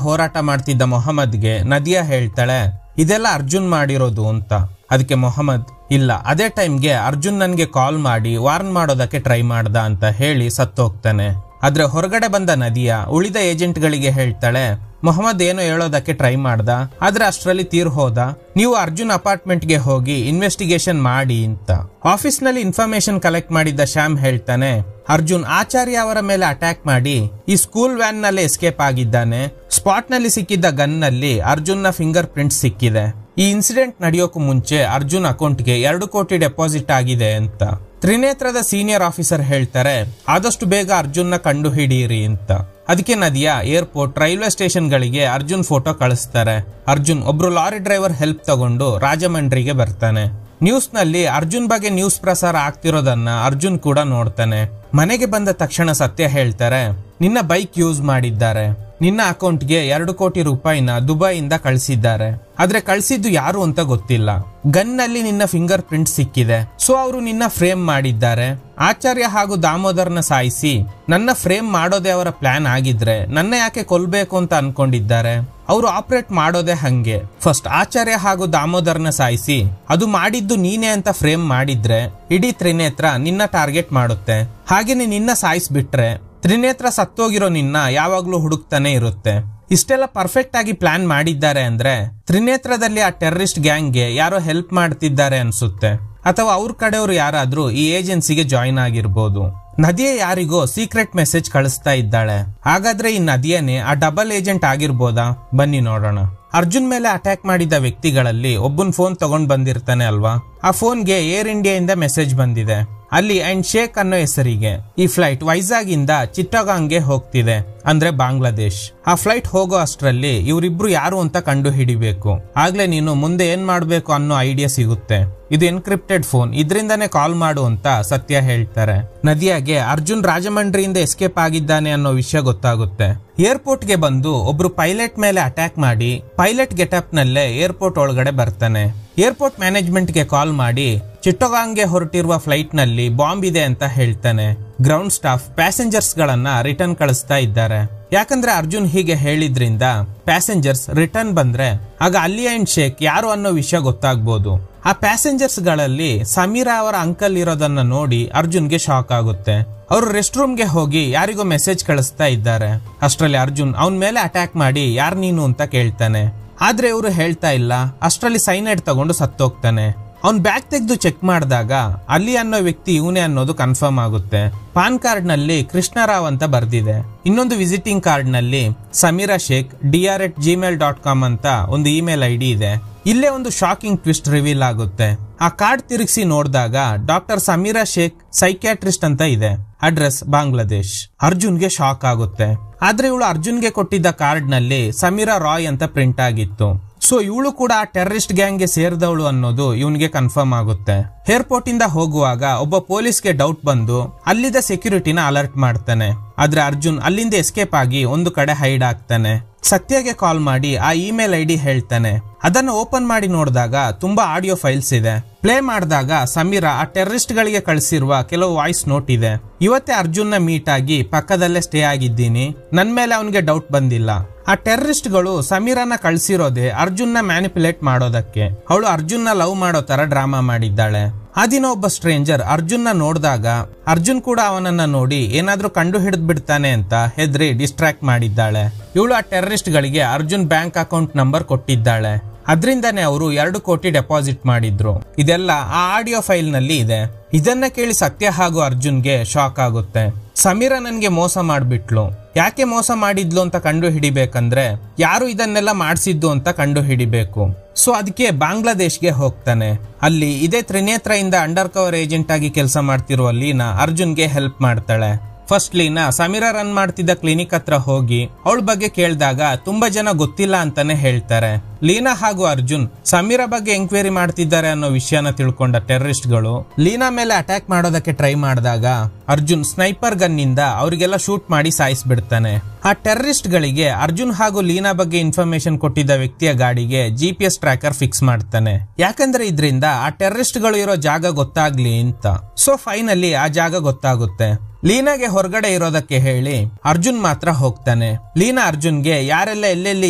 ಹೋರಾಟ ಮಾಡ್ತಿದ್ದ ಮೊಹಮ್ಮದ್ಗೆ ನದಿಯಾ ಹೇಳ್ತಾಳೆ ಇದೆಲ್ಲ ಅರ್ಜುನ್ ಮಾಡಿರೋದು ಅಂತ. ಅದಕ್ಕೆ ಮೊಹಮ್ಮದ್ ಇಲ್ಲ, ಅದೇ ಟೈಮ್ಗೆ ಅರ್ಜುನ್ ನನ್ಗೆ ಕಾಲ್ ಮಾಡಿ ವಾರ್ನ್ ಮಾಡೋದಕ್ಕೆ ಟ್ರೈ ಮಾಡ್ದ ಅಂತ ಹೇಳಿ ಸತ್ತೋಗ್ತಾನೆ. ಆದ್ರೆ ಹೊರಗಡೆ ಬಂದ ನದಿಯಾ ಉಳಿದ ಏಜೆಂಟ್ ಗಳಿಗೆ ಹೇಳ್ತಾಳೆ ಮೊಹಮ್ಮದ್ ಏನೋ ಹೇಳೋದಕ್ಕೆ ಟ್ರೈ ಮಾಡ್ದ, ಆದ್ರೆ ಅಷ್ಟರಲ್ಲಿ ತೀರ್ ಹೋದ, ನೀವು ಅರ್ಜುನ್ ಅಪಾರ್ಟ್ಮೆಂಟ್ ಗೆ ಹೋಗಿ ಇನ್ವೆಸ್ಟಿಗೇಷನ್ ಮಾಡಿ ಅಂತ. ಆಫೀಸ್ ನಲ್ಲಿ ಇನ್ಫಾರ್ಮೇಶನ್ ಕಲೆಕ್ಟ್ ಮಾಡಿದ್ದ ಶ್ಯಾಮ್ ಹೇಳ್ತಾನೆ ಅರ್ಜುನ್ ಆಚಾರ್ಯ ಅವರ ಮೇಲೆ ಅಟ್ಯಾಕ್ ಮಾಡಿ ಈ ಸ್ಕೂಲ್ ವ್ಯಾನ್ ನಲ್ಲಿ ಎಸ್ಕೇಪ್ ಆಗಿದ್ದಾನೆ. ಸ್ಪಾಟ್ ನಲ್ಲಿ ಸಿಕ್ಕಿದ್ದ ಗನ್ ನಲ್ಲಿ ಅರ್ಜುನ್ ನ ಫಿಂಗರ್ ಪ್ರಿಂಟ್ ಸಿಕ್ಕಿದೆ. ಈ ಇನ್ಸಿಡೆಂಟ್ ನಡೆಯೋಕು ಮುಂಚೆ ಅರ್ಜುನ್ ಅಕೌಂಟ್ಗೆ 2 ಕೋಟಿ ಡೆಪಾಸಿಟ್ ಆಗಿದೆ ಅಂತ. ತ್ರಿನೇತ್ರದ ಸೀನಿಯರ್ ಆಫೀಸರ್ ಹೇಳ್ತಾರೆ ಆದಷ್ಟು ಬೇಗ ಅರ್ಜುನ್ ನ ಕಂಡು ಹಿಡಿಯಿರಿ ಅಂತ. ಅದಕ್ಕೆ ನದಿಯಾ ಏರ್ಪೋರ್ಟ್, ರೈಲ್ವೆ ಸ್ಟೇಷನ್ ಗಳಿಗೆ ಅರ್ಜುನ್ ಫೋಟೋ ಕಳಿಸ್ತಾರೆ. ಅರ್ಜುನ್ ಒಬ್ರು ಲಾರಿ ಡ್ರೈವರ್ ಹೆಲ್ಪ್ ತಗೊಂಡು ರಾಜಮಂಡ್ರಿಗೆ ಬರ್ತಾನೆ. ನ್ಯೂಸ್ ನಲ್ಲಿ ಅರ್ಜುನ್ ಬಗ್ಗೆ ನ್ಯೂಸ್ ಪ್ರಸಾರ ಆಗ್ತಿರೋದನ್ನ ಅರ್ಜುನ್ ಕೂಡ ನೋಡ್ತಾನೆ. ಮನೆಗೆ ಬಂದ ತಕ್ಷಣ ಸತ್ಯ ಹೇಳ್ತಾರೆ ನಿನ್ನ ಬೈಕ್ ಯೂಸ್ ಮಾಡಿದ್ದಾರೆ, ನಿನ್ನ ಅಕೌಂಟ್ಗೆ 2 ಕೋಟಿ ರೂಪಾಯಿನ ದುಬೈಯಿಂದ ಕಳಿಸಿದ್ದಾರೆ, ಆದ್ರೆ ಕಳಿಸಿದ್ದು ಯಾರು ಅಂತ ಗೊತ್ತಿಲ್ಲ. ಗನ್ ನಲ್ಲಿ ನಿನ್ನ ಫಿಂಗರ್ ಪ್ರಿಂಟ್ ಸಿಕ್ಕಿದೆ, ಸೊ ಅವರು ನಿನ್ನ ಫ್ರೇಮ್ ಮಾಡಿದ್ದಾರೆ. ಆಚಾರ್ಯ ಹಾಗೂ ದಾಮೋದರ್ನ ಸಾಯಿಸಿ ನನ್ನ ಫ್ರೇಮ್ ಮಾಡೋದೇ ಅವರ ಪ್ಲಾನ್ ಆಗಿದ್ರೆ ನನ್ನ ಯಾಕೆ ಕೊಲ್ಬೇಕು ಅಂತ ಅನ್ಕೊಂಡಿದ್ದಾರೆ. ಅವರು ಆಪರೇಟ್ ಮಾಡೋದೇ ಹಂಗೆ. ಫಸ್ಟ್ ಆಚಾರ್ಯ ಹಾಗೂ ದಾಮೋದರ್ನ ಸಾಯಿಸಿ ಅದು ಮಾಡಿದ್ದು ನೀನೇ ಅಂತ ಫ್ರೇಮ್ ಮಾಡಿದ್ರೆ ಇಡೀ ತ್ರಿನೇತ್ರ ನಿನ್ನ ಟಾರ್ಗೆಟ್ ಮಾಡುತ್ತೆ. ಹಾಗೇನೆ ನಿನ್ನ ಸಾಯಿಸ್ಬಿಟ್ರೆ ತ್ರಿನೇತ್ರ ಸತ್ತೋಗಿರೋ ನಿನ್ನ ಯಾವಾಗ್ಲೂ ಹುಡುಕ್ತಾನೆ ಇರುತ್ತೆ. ಇಷ್ಟೆಲ್ಲ ಪರ್ಫೆಕ್ಟ್ ಆಗಿ ಪ್ಲಾನ್ ಮಾಡಿದ್ದಾರೆ ಅಂದ್ರೆ ತ್ರಿನೇತ್ರದಲ್ಲಿ ಆ ಟೆರರಿಸ್ಟ್ ಗ್ಯಾಂಗ್ಗೆ ಯಾರೋ ಹೆಲ್ಪ್ ಮಾಡ್ತಿದ್ದಾರೆ ಅನ್ಸುತ್ತೆ, ಅಥವಾ ಅವ್ರ ಕಡೆಯವರು ಯಾರಾದ್ರೂ ಈ ಏಜೆನ್ಸಿಗೆ ಜಾಯಿನ್ ಆಗಿರ್ಬೋದು. ನದಿಯೇ ಯಾರಿಗೋ ಸೀಕ್ರೆಟ್ ಮೆಸೇಜ್ ಕಳಿಸ್ತಾ ಇದ್ದಾಳೆ. ಹಾಗಾದ್ರೆ ಈ ನದಿಯನೇ ಆ ಡಬಲ್ ಏಜೆಂಟ್ ಆಗಿರ್ಬೋದಾ? ಬನ್ನಿ ನೋಡೋಣ. ಅರ್ಜುನ್ ಮೇಲೆ ಅಟ್ಯಾಕ್ ಮಾಡಿದ ವ್ಯಕ್ತಿಗಳಲ್ಲಿ ಒಬ್ಬನ್ ಫೋನ್ ತಗೊಂಡ್ ಬಂದಿರ್ತಾನೆ ಅಲ್ವಾ. ಆ ಫೋನ್ಗೆ ಏರ್ ಇಂಡಿಯಾ ಇಂದ ಮೆಸೇಜ್ ಬಂದಿದೆ. ಅಲ್ಲಿ ಅಂಡ್ ಶೇಖ್ ಅನ್ನೋ ಹೆಸರಿಗೆ ಈ ಫ್ಲೈಟ್ ವೈಜಾಗ್ ಇಂದ ಚಿಟ್ಟಗಾಂಗ್ಗೆ ಹೋಗ್ತಿದೆ, ಅಂದ್ರೆ ಬಾಂಗ್ಲಾದೇಶ್. ಆ ಫ್ಲೈಟ್ ಹೋಗೋ ಅಷ್ಟ್ರಲ್ಲಿ ಇವರಿಬ್ರು ಯಾರು ಅಂತ ಕಂಡು ಹಿಡಿಬೇಕು. ಆಗ್ಲೇ ನೀನು ಮುಂದೆ ಏನ್ ಮಾಡ್ಬೇಕು ಅನ್ನೋ ಐಡಿಯಾ ಸಿಗುತ್ತೆ. ಇದು ಎನ್ಕ್ರಿಪ್ಟೆಡ್ ಫೋನ್, ಇದ್ರಿಂದಾನೇ ಕಾಲ್ ಮಾಡು ಅಂತ ಸತ್ಯ ಹೇಳ್ತಾರೆ. ನದಿಯಾಗೆ ಅರ್ಜುನ್ ರಾಜಮಂಡ್ರಿಯಿಂದ ಎಸ್ಕೇಪ್ ಆಗಿದ್ದಾನೆ ಅನ್ನೋ ವಿಷಯ ಗೊತ್ತಾಗುತ್ತೆ. ಏರ್ಪೋರ್ಟ್ ಗೆ ಬಂದು ಒಬ್ರು ಪೈಲಟ್ ಮೇಲೆ ಅಟ್ಯಾಕ್ ಮಾಡಿ ಪೈಲಟ್ ಗೆಟಪ್ ನಲ್ಲೇ ಏರ್ಪೋರ್ಟ್ ಒಳಗಡೆ ಬರ್ತಾನೆ. ಏರ್ಪೋರ್ಟ್ ಮ್ಯಾನೇಜ್ಮೆಂಟ್ ಗೆ ಕಾಲ್ ಮಾಡಿ ಚಿಟ್ಟಗಾಂಗ್ಗೆ ಹೊರಟಿರುವ ಫ್ಲೈಟ್ ನಲ್ಲಿ ಬಾಂಬ್ ಇದೆ ಅಂತ ಹೇಳ್ತಾನೆ. ಗ್ರೌಂಡ್ ಸ್ಟಾಫ್ ಪ್ಯಾಸೆಂಜರ್ಸ್ ಗಳನ್ನ ರಿಟರ್ನ್ ಕಳಿಸ್ತಾ ಇದ್ದಾರೆ. ಯಾಕಂದ್ರೆ ಅರ್ಜುನ್ ಹೀಗೆ ಹೇಳಿದ್ರಿಂದ ಪ್ಯಾಸೆಂಜರ್ಸ್ ರಿಟರ್ನ್ ಬಂದ್ರೆ ಆಗ ಅಲ್ಲಿ ಅಂಡ್ ಶೇಖ್ ಯಾರು ಅನ್ನೋ ವಿಷಯ ಗೊತ್ತಾಗ್ಬೋದು. ಆ ಪ್ಯಾಸೆಂಜರ್ಸ್ ಗಳಲ್ಲಿ ಸಮೀರಾ ಅವರ ಅಂಕಲ್ ಇರೋದನ್ನ ನೋಡಿ ಅರ್ಜುನ್ಗೆ ಶಾಕ್ ಆಗುತ್ತೆ. ಅವರು ರೆಸ್ಟ್ ರೂಮ್ ಗೆ ಹೋಗಿ ಯಾರಿಗೋ ಮೆಸೇಜ್ ಕಳಿಸ್ತಾ ಇದ್ದಾರೆ. ಅಷ್ಟರಲ್ಲಿ ಅರ್ಜುನ್ ಅವನ್ ಮೇಲೆ ಅಟ್ಯಾಕ್ ಮಾಡಿ ಯಾರ್ ನೀನು ಅಂತ ಕೇಳ್ತಾನೆ. ಆದ್ರೆ ಇವರು ಹೇಳ್ತಾ ಇಲ್ಲ. ಅಷ್ಟರಲ್ಲಿ ಸೈನೈಡ್ ತಗೊಂಡು ಸತ್ತೋಗ್ತಾನೆ. ಅವ್ನ್ ಬ್ಯಾಗ್ ತೆಗೆದು ಚೆಕ್ ಮಾಡಿದಾಗ ಅಲ್ಲಿ ಅನ್ನೋ ವ್ಯಕ್ತಿ ಇವನೇ ಅನ್ನೋದು ಕನ್ಫರ್ಮ್ ಆಗುತ್ತೆ. ಪಾನ್ ಕಾರ್ಡ್ ನಲ್ಲಿ ಕೃಷ್ಣರಾವ್ ಅಂತ ಬರ್ದಿದೆ. ಇನ್ನೊಂದು ವಿಸಿಟಿಂಗ್ ಕಾರ್ಡ್ ನಲ್ಲಿ ಸಮೀರಾ ಶೇಖ್ dr@gmail.com ಅಂತ ಒಂದು ಇಮೇಲ್ ಐಡಿ ಇದೆ. ಇಲ್ಲೇ ಒಂದು ಶಾಕಿಂಗ್ ಟ್ವಿಸ್ಟ್ ರಿವೀಲ್ ಆಗುತ್ತೆ. ಆ ಕಾರ್ಡ್ ತಿರುಗಿಸಿ ನೋಡಿದಾಗ ಡಾಕ್ಟರ್ ಸಮೀರಾ ಶೇಖ್ ಸೈಕ್ಯಾಟ್ರಿಸ್ಟ್ ಅಂತ ಇದೆ. ಅಡ್ರೆಸ್ ಬಾಂಗ್ಲಾದೇಶ್. ಅರ್ಜುನ್ಗೆ ಶಾಕ್ ಆಗುತ್ತೆ. ಆದ್ರೆ ಇವಳು ಅರ್ಜುನ್ಗೆ ಕೊಟ್ಟಿದ್ದ ಕಾರ್ಡ್ ನಲ್ಲಿ ಸಮೀರಾ ರಾಯ್ ಅಂತ ಪ್ರಿಂಟ್ ಆಗಿತ್ತು. ಸೊ ಇವಳು ಕೂಡ ಟೆರರಿಸ್ಟ್ ಗ್ಯಾಂಗ್ ಗೆ ಸೇರಿದವಳು ಅನ್ನೋದು ಇವನ್ಗೆ ಕನ್ಫರ್ಮ್ ಆಗುತ್ತೆ. ಏರ್ಪೋರ್ಟ್ ಇಂದ ಹೋಗುವಾಗ ಒಬ್ಬ ಪೊಲೀಸ್ಗೆ ಡೌಟ್ ಬಂದು ಅಲ್ಲಿದ್ದ ಸೆಕ್ಯೂರಿಟಿನ ಅಲರ್ಟ್ ಮಾಡ್ತಾನೆ. ಆದ್ರೆ ಅರ್ಜುನ್ ಅಲ್ಲಿಂದ ಎಸ್ಕೇಪ್ ಆಗಿ ಒಂದು ಕಡೆ ಹೈಡ್ ಆಗ್ತಾನೆ. ಸತ್ಯಗೆ ಕಾಲ್ ಮಾಡಿ ಆ ಇಮೇಲ್ ಐಡಿ ಹೇಳ್ತಾನೆ. ಅದನ್ನು ಓಪನ್ ಮಾಡಿ ನೋಡಿದಾಗ ತುಂಬಾ ಆಡಿಯೋ ಫೈಲ್ಸ್ ಇದೆ. ಪ್ಲೇ ಮಾಡಿದಾಗ ಸಮೀರಾ ಆ ಟೆರರಿಸ್ಟ್ ಗಳಿಗೆ ಕಳಿಸಿರುವ ಕೆಲವು ವಾಯ್ಸ್ ನೋಟ್ ಇದೆ. ಇವತ್ತೇ ಅರ್ಜುನ್ ನ ಮೀಟ್ ಆಗಿ ಪಕ್ಕದಲ್ಲೇ ಸ್ಟೇ ಆಗಿದ್ದೀನಿ, ನನ್ ಮೇಲೆ ಅವನಿಗೆ ಡೌಟ್ ಬಂದಿಲ್ಲ. ಆ ಟೆರರಿಸ್ಟ್ ಗಳು ಸಮೀರಾನ ಕಳ್ಸಿರೋದೆ ಅರ್ಜುನ್ ನ ಮ್ಯಾನಿಪುಲೇಟ್ ಮಾಡೋದಕ್ಕೆ. ಅವಳು ಅರ್ಜುನ್ ನ ಲವ್ ಮಾಡೋ ತರ ಡ್ರಾಮಾ ಮಾಡಿದ್ದಾಳೆ. ಆ ದಿನ ಒಬ್ಬ ಸ್ಟ್ರೇಂಜರ್ ಅರ್ಜುನ್ ನ ನೋಡಿದಾಗ ಅರ್ಜುನ್ ಕೂಡ ಅವನನ್ನ ನೋಡಿ ಏನಾದ್ರೂ ಕಂಡು ಹಿಡಿದ್ ಬಿಡ್ತಾನೆ ಅಂತ ಹೆದ್ರಿ ಡಿಸ್ಟ್ರಾಕ್ಟ್ ಮಾಡಿದ್ದಾಳೆ. ಇವಳು ಆ ಟೆರರಿಸ್ಟ್ ಗಳಿಗೆ ಅರ್ಜುನ್ ಬ್ಯಾಂಕ್ ಅಕೌಂಟ್ ನಂಬರ್ ಕೊಟ್ಟಿದ್ದಾಳೆ. ಅದರಿಂದಾನೇ ಅವರು 2 ಕೋಟಿ ಡೆಪಾಸಿಟ್ ಮಾಡಿದ್ರು. ಇದೆಲ್ಲ ಆ ಆಡಿಯೋ ಫೈಲ್ ನಲ್ಲಿ ಇದೆ. ಇದನ್ನ ಕೇಳಿ ಸತ್ಯ ಹಾಗೂ ಅರ್ಜುನ್ಗೆ ಶಾಕ್ ಆಗುತ್ತೆ. ಸಮೀರಾ ನನ್ಗೆ ಮೋಸ ಮಾಡ್ಬಿಟ್ಲು. ಯಾಕೆ ಮೋಸ ಮಾಡಿದ್ಲು ಅಂತ ಕಂಡು ಹಿಡಿಬೇಕಂದ್ರೆ ಯಾರು ಇದನ್ನೆಲ್ಲ ಮಾಡಿಸಿದ್ದು ಅಂತ ಕಂಡು ಹಿಡಿಬೇಕು. ಸೊ ಅದಕ್ಕೆ ಬಾಂಗ್ಲಾದೇಶ್ಗೆ ಹೋಗ್ತಾನೆ. ಅಲ್ಲಿ ಇದೇ ತ್ರಿನೇತ್ರ ಇಂದ ಅಂಡರ್ ಕವರ್ ಏಜೆಂಟ್ ಆಗಿ ಕೆಲಸ ಮಾಡ್ತಿರುವ ಲೀನಾ ಅರ್ಜುನ್ಗೆ ಹೆಲ್ಪ್ ಮಾಡ್ತಾಳೆ. ಫಸ್ಟ್ ಲೀನಾ ಸಮೀರಾ ರನ್ ಮಾಡ್ತಿದ್ದ ಕ್ಲಿನಿಕ್ ಹತ್ರ ಹೋಗಿ ಅವಳ ಬಗ್ಗೆ ಕೇಳಿದಾಗ ತುಂಬಾ ಜನ ಗೊತ್ತಿಲ್ಲ ಅಂತಾನೆ ಹೇಳ್ತಾರೆ. ಲೀನಾ ಹಾಗೂ ಅರ್ಜುನ್ ಸಮೀರಾ ಬಗ್ಗೆ ಎಂಕ್ವೈರಿ ಮಾಡ್ತಿದ್ದಾರೆ ಅನ್ನೋ ವಿಷಯನ ತಿಳ್ಕೊಂಡ ಟೆರರಿಸ್ಟ್ ಗಳು ಲೀನಾ ಮೇಲೆ ಅಟ್ಯಾಕ್ ಮಾಡೋದಕ್ಕೆ ಟ್ರೈ ಮಾಡಿದಾಗ ಅರ್ಜುನ್ ಸ್ನೈಪರ್ ಗನ್ ನಿಂದ ಅವರಿಗೆಲ್ಲ ಶೂಟ್ ಮಾಡಿ ಸಾಯಿಸ್ಬಿಡ್ತಾನೆ. ಆ ಟೆರರಿಸ್ಟ್ ಗಳಿಗೆ ಅರ್ಜುನ್ ಹಾಗೂ ಲೀನಾ ಬಗ್ಗೆ ಇನ್ಫಾರ್ಮೇಶನ್ ಕೊಟ್ಟಿದ್ದ ವ್ಯಕ್ತಿಯ ಗಾಡಿಗೆ GPS ಟ್ರ್ಯಾಕರ್ ಫಿಕ್ಸ್ ಮಾಡ್ತಾನೆ. ಯಾಕಂದ್ರೆ ಇದರಿಂದ ಆ ಟೆರರಿಸ್ಟ್ ಗಳು ಇರೋ ಜಾಗ ಗೊತ್ತಾಗ್ಲಿ ಅಂತ. ಸೊ ಫೈನಲಿ ಆ ಜಾಗ ಗೊತ್ತಾಗುತ್ತೆ. ಲೀನಾಗೆ ಹೊರಗಡೆ ಇರೋದಕ್ಕೆ ಹೇಳಿ ಅರ್ಜುನ್ ಮಾತ್ರ ಹೋಗ್ತಾನೆ. ಲೀನಾ ಅರ್ಜುನ್ಗೆ ಯಾರೆಲ್ಲ ಎಲ್ಲೆಲ್ಲಿ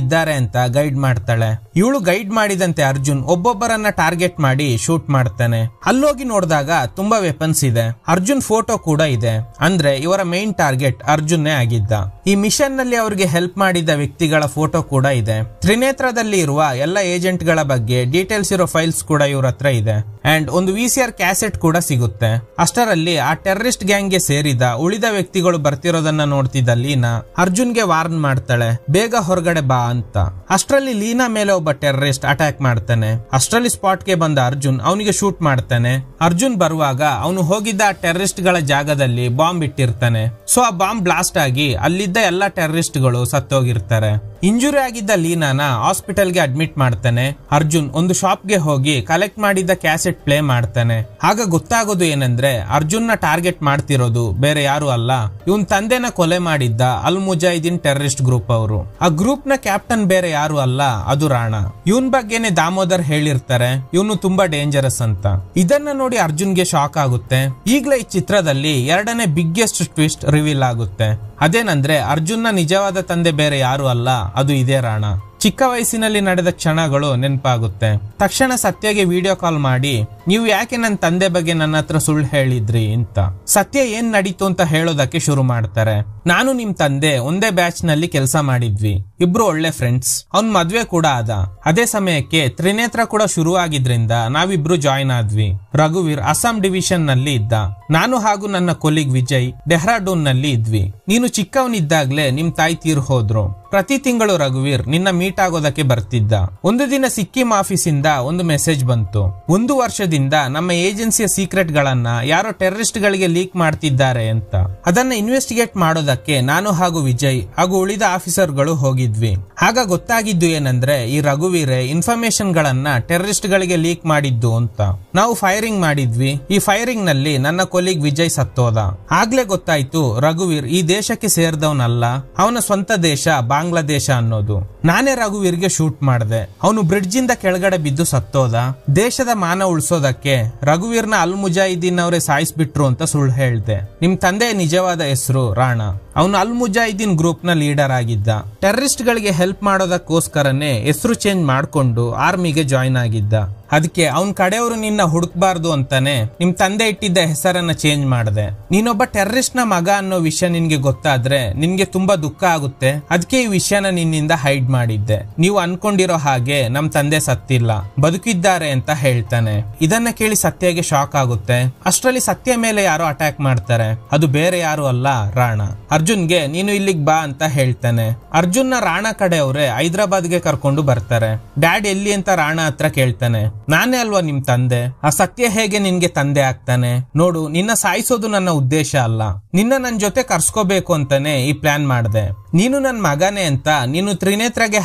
ಇದ್ದಾರೆ ಅಂತ ಗೈಡ್ ಮಾಡ್ತಾಳೆ. ಇವಳು ಗೈಡ್ ಮಾಡಿದಂತೆ ಅರ್ಜುನ್ ಒಬ್ಬೊಬ್ಬರನ್ನ ಟಾರ್ಗೆಟ್ ಮಾಡಿ ಶೂಟ್ ಮಾಡ್ತಾನೆ. ಅಲ್ಲೋಗಿ ನೋಡಿದಾಗ ತುಂಬಾ ವೆಪನ್ಸ್ ಇದೆ. ಅರ್ಜುನ್ ಫೋಟೋ ಕೂಡ ಇದೆ. ಅಂದ್ರೆ ಇವರ ಮೇನ್ ಟಾರ್ಗೆಟ್ ಅರ್ಜುನ್ನೇ ಆಗಿದ್ದ. ಈ ಮಿಷನ್ ನಲ್ಲಿ ಅವರಿಗೆ ಹೆಲ್ಪ್ ಮಾಡಿದ ವ್ಯಕ್ತಿಗಳ ಫೋಟೋ ಕೂಡ ಇದೆ. ತ್ರಿನೇತ್ರದಲ್ಲಿ ಇರುವ ಎಲ್ಲ ಏಜೆಂಟ್ ಗಳ ಬಗ್ಗೆ ಡೀಟೇಲ್ಸ್ ಇರೋ ಫೈಲ್ಸ್ ಕೂಡ ಇವ್ರ ಹತ್ರ ಇದೆ. ಅಂಡ್ ಒಂದು VCR ಕ್ಯಾಸೆಟ್ ಕೂಡ ಸಿಗುತ್ತೆ. ಅಷ್ಟರಲ್ಲಿ ಆ ಟೆರರಿಸ್ಟ್ ಗ್ಯಾಂಗ್ ಗೆ ಸೇರಿದ ಉಳಿದ ವ್ಯಕ್ತಿಗಳು ಬರ್ತಿರೋದನ್ನ ನೋಡ್ತಿದ್ದ ಲೀನಾ ಅರ್ಜುನ್ಗೆ ವಾರ್ನ್ ಮಾಡ್ತಾಳೆ, ಬೇಗ ಹೊರಗಡೆ ಬಾ ಅಂತ. ಅಷ್ಟರಲ್ಲಿ ಲೀನಾ ಮೇಲೆ ಒಬ್ಬ ಟೆರರಿಸ್ಟ್ ಅಟ್ಯಾಕ್ ಮಾಡ್ತಾನೆ. ಅಷ್ಟರಲ್ಲಿ ಸ್ಪಾಟ್ ಗೆ ಬಂದ ಅರ್ಜುನ್ ಅವನಿಗೆ ಶೂಟ್ ಮಾಡ್ತಾನೆ. ಅರ್ಜುನ್ ಬರುವಾಗ ಅವನು ಹೋಗಿದ್ದ ಆ ಟೆರರಿಸ್ಟ್ ಗಳ ಜಾಗದಲ್ಲಿ ಬಾಂಬ್ ಇಟ್ಟಿರ್ತಾನೆ. ಸೊ ಆ ಬಾಂಬ್ ಬ್ಲಾಸ್ಟ್ ಆಗಿ ಅಲ್ಲಿದ್ದ ಎಲ್ಲಾ ಟೆರರಿಸ್ಟ್ ಗಳು ಸತ್ತೋಗಿರ್ತಾರೆ. ಇಂಜುರಿ ಆಗಿದ್ದ ಲೀನಾನ ಹಾಸ್ಪಿಟಲ್ ಗೆ ಅಡ್ಮಿಟ್ ಮಾಡ್ತಾನೆ. ಅರ್ಜುನ್ ಒಂದು ಶಾಪ್ ಗೆ ಹೋಗಿ ಕಲೆಕ್ಟ್ ಮಾಡಿದ್ದ ಕ್ಯಾಸೆಟ್ ಪ್ಲೇ ಮಾಡ್ತಾನೆ. ಆಗ ಗೊತ್ತಾಗೋದು ಏನಂದ್ರೆ ಅರ್ಜುನ್ ನ ಟಾರ್ಗೆಟ್ ಮಾಡ್ತಿರೋದು ಬೇರೆ ಯಾರು ಅಲ್ಲ, ಇವನ್ ತಂದೆನ ಕೊಲೆ ಮಾಡಿದ್ದ ಅಲ್ ಮುಜಾಹಿದೀನ್ ಟೆರರಿಸ್ಟ್ ಗ್ರೂಪ್ ಅವರು. ಆ ಗ್ರೂಪ್ ನ ಕ್ಯಾಪ್ಟನ್ ಬೇರೆ ಯಾರು ಅಲ್ಲ, ಅದು ರಾಣಾ. ಇವನ್ ಬಗ್ಗೆನೆ ದಾಮೋದರ್ ಹೇಳಿರ್ತಾರೆ ಇವನು ತುಂಬಾ ಡೇಂಜರಸ್ ಅಂತ. ಇದನ್ನ ನೋಡಿ ಅರ್ಜುನ್ಗೆ ಶಾಕ್ ಆಗುತ್ತೆ. ಈಗಲೇ ಈ ಚಿತ್ರದಲ್ಲಿ ಎರಡನೇ ಬಿಗ್ಗೆಸ್ಟ್ ಟ್ವಿಸ್ಟ್ ರಿವೀಲ್ ಆಗುತ್ತೆ. ಅದೇನಂದ್ರೆ ಅರ್ಜುನ್ ನ ನಿಜವಾದ ತಂದೆ ಬೇರೆ ಯಾರು ಅಲ್ಲ, ಅದು ಇದೇ ರಾಣಾ. ಚಿಕ್ಕ ವಯಸ್ಸಿನಲ್ಲಿ ನಡೆದ ಕ್ಷಣಗಳು ನೆನಪಾಗುತ್ತೆ. ತಕ್ಷಣ ಸತ್ಯಗೆ ವಿಡಿಯೋ ಕಾಲ್ ಮಾಡಿ ನೀವು ಯಾಕೆ ನನ್ನ ತಂದೆ ಬಗ್ಗೆ ನನ್ನ ಹತ್ರ ಸುಳ್ಳು ಹೇಳಿದ್ರಿ ಅಂತ. ಸತ್ಯ ಏನ್ ನಡೀತು ಅಂತ ಹೇಳೋದಕ್ಕೆ ಶುರು ಮಾಡ್ತಾರೆ. ನಾನು ನಿಮ್ ತಂದೆ ಒಂದೇ ಬ್ಯಾಚ್ ನಲ್ಲಿ ಕೆಲಸ ಮಾಡಿದ್ವಿ, ಇಬ್ರು ಒಳ್ಳೆ ಫ್ರೆಂಡ್ಸ್. ಅವ್ನ್ ಮದ್ವೆ ಕೂಡ ಆದ. ಅದೇ ಸಮಯಕ್ಕೆ ತ್ರಿನೇತ್ರ ಕೂಡ ಶುರು ಆಗಿದ್ರಿಂದ ನಾವಿಬ್ರು ಜಾಯಿನ್ ಆದ್ವಿ. ರಘುವೀರ್ ಅಸ್ಸಾಂ ಡಿವಿಷನ್ ನಲ್ಲಿ ಇದ್ದ. ನಾನು ಹಾಗೂ ನನ್ನ ಕೊಲೀಗ್ ವಿಜಯ್ ಡೆಹ್ರಾಡೂನ್ ನಲ್ಲಿ ಇದ್ವಿ. ನೀನು ಚಿಕ್ಕವನಿದ್ದಾಗ್ಲೇ ನಿಮ್ ತಾಯಿ ತೀರ್ ಹೋದ್ರು. ಪ್ರತಿ ತಿಂಗಳು ರಘುವೀರ್ ನಿನ್ನ ಮೀಟ್ ಆಗೋದಕ್ಕೆ ಬರ್ತಿದ್ದ. ಒಂದು ದಿನ ಸಿಕ್ಕಿಂ ಆಫೀಸ್ ಇಂದ ಒಂದು ಮೆಸೇಜ್ ಬಂತು. 1 ವರ್ಷದಿಂದ ನಮ್ಮ ಏಜೆನ್ಸಿಯ ಸೀಕ್ರೆಟ್ ಗಳನ್ನ ಯಾರೋ ಟೆರರಿಸ್ಟ್ ಗಳಿಗೆ ಲೀಕ್ ಮಾಡ್ತಿದ್ದಾರೆ ಅಂತ. ಅದನ್ನ ಇನ್ವೆಸ್ಟಿಗೇಟ್ ಮಾಡೋದಕ್ಕೆ ನಾನು ಹಾಗೂ ವಿಜಯ್ ಹಾಗೂ ಉಳಿದ ಆಫೀಸರ್ ಗಳು ಹೋಗಿದ್ವಿ. ಆಗ ಗೊತ್ತಾಗಿದ್ದು ಏನಂದ್ರೆ ಈ ರಘುವೀರೇ ಇನ್ಫಾರ್ಮೇಶನ್ ಗಳನ್ನ ಟೆರರಿಸ್ಟ್ ಗಳಿಗೆ ಲೀಕ್ ಮಾಡಿದ್ದು ಅಂತ. ನಾವು ಫೈರಿಂಗ್ ಮಾಡಿದ್ವಿ. ಈ ಫೈರಿಂಗ್ ನಲ್ಲಿ ನನ್ನ ಕೊಲೀಗ್ ವಿಜಯ್ ಸತ್ತೋದ. ಆಗ್ಲೇ ಗೊತ್ತಾಯ್ತು ರಘುವೀರ್ ಈ ದೇಶಕ್ಕೆ ಸೇರಿದವನಲ್ಲ, ಅವನ ಸ್ವಂತ ದೇಶ ಬಾಂಗ್ಲಾದೇಶ ಅನ್ನೋದು. ನಾನೇ ರಘುವೀರ್ಗೆ ಶೂಟ್ ಮಾಡಿದೆ. ಅವನು ಬ್ರಿಡ್ಜ್ ಇಂದ ಕೆಳಗಡೆ ಬಿದ್ದು ಸತ್ತೋದ. ದೇಶದ ಮಾನ ಉಳಿಸೋದಕ್ಕೆ ರಘುವೀರ್ನ ಅಲ್ ಮುಜಾಹಿದೀನ್ ಅವರೇ ಸಾಯಿಸ್ಬಿಟ್ರು ಅಂತ ಸುಳ್ಳು ಹೇಳ್ದೆ. ನಿಮ್ ತಂದೆಯ ನಿಜವಾದ ಹೆಸರು ರಾಣಾ. ಅವನು ಅಲ್ ಮುಜಾಹಿದೀನ್ ಗ್ರೂಪ್ ನ ಲೀಡರ್ ಆಗಿದ್ದ. ಟೆರರಿಸ್ಟ್ ಗಳಿಗೆ ಹೆಲ್ಪ್ ಮಾಡೋದಕ್ಕೋಸ್ಕರನೇ ಹೆಸರು ಚೇಂಜ್ ಮಾಡ್ಕೊಂಡು ಆರ್ಮಿಗೆ ಜಾಯಿನ್ ಆಗಿದ್ದ. ಅದಕ್ಕೆ ಅವನ್ ಕಡೆಯವರು ನಿನ್ನ ಹುಡುಕ್ಬಾರ್ದು ಅಂತಾನೆ ನಿಮ್ ತಂದೆ ಇಟ್ಟಿದ್ದ ಹೆಸರನ್ನ ಚೇಂಜ್ ಮಾಡಿದೆ. ನೀನೊಬ್ಬ ಟೆರರಿಸ್ಟ್ ನ ಮಗ ಅನ್ನೋ ವಿಷಯ ನಿನ್ಗೆ ಗೊತ್ತಾದ್ರೆ ನಿನ್ಗೆ ತುಂಬಾ ದುಃಖ ಆಗುತ್ತೆ. ಅದಕ್ಕೆ ಈ ವಿಷಯನ ನಿನ್ನಿಂದ ಹೈಡ್ ಮಾಡಿದ್ದೆ. ನೀವು ಅನ್ಕೊಂಡಿರೋ ಹಾಗೆ ನಮ್ ತಂದೆ ಸತ್ತಿಲ್ಲ, ಬದುಕಿದ್ದಾರೆ ಅಂತ ಹೇಳ್ತಾನೆ. ಇದನ್ನ ಕೇಳಿ ಸತ್ಯಗೆ ಶಾಕ್ ಆಗುತ್ತೆ. ಅಷ್ಟರಲ್ಲಿ ಸತ್ಯ ಮೇಲೆ ಯಾರೋ ಅಟ್ಯಾಕ್ ಮಾಡ್ತಾರೆ. ಅದು ಬೇರೆ ಯಾರು ಅಲ್ಲ, ರಾಣಾ. ಅರ್ಜುನ್ಗೆ ನೀನು ಇಲ್ಲಿಗೆ ಬಾ ಅಂತ ಹೇಳ್ತಾನೆ. ಅರ್ಜುನ್ನ ರಾಣಾ ಕಡೆಯವರೇ ಹೈದರಾಬಾದ್ಗೆ ಕರ್ಕೊಂಡು ಬರ್ತಾರೆ. ಡ್ಯಾಡ್ ಎಲ್ಲಿ ಅಂತ ರಾಣಾ ಹತ್ರ ಕೇಳ್ತಾನೆ. ನಾನೇ ಅಲ್ವಾ ನಿಮ್ ತಂದೆ, ಆ ಸತ್ಯ ಹೇಗೆ ನಿನ್ಗೆ ತಂದೆ ಆಗ್ತಾನೆ? ನೋಡು, ನಿನ್ನ ಸಾಯಿಸೋದು ನನ್ನ ಉದ್ದೇಶ ಅಲ್ಲ, ನಿನ್ನ ನನ್ ಜೊತೆ ಕರ್ಸ್ಕೋಬೇಕು ಅಂತಾನೆ ಈ ಪ್ಲಾನ್ ಮಾಡಿದೆ. ನೀನು ನನ್ ಮಗನೇ ಅಂತ ನೀನು ತ್ರಿನೇತ್ರಗೆ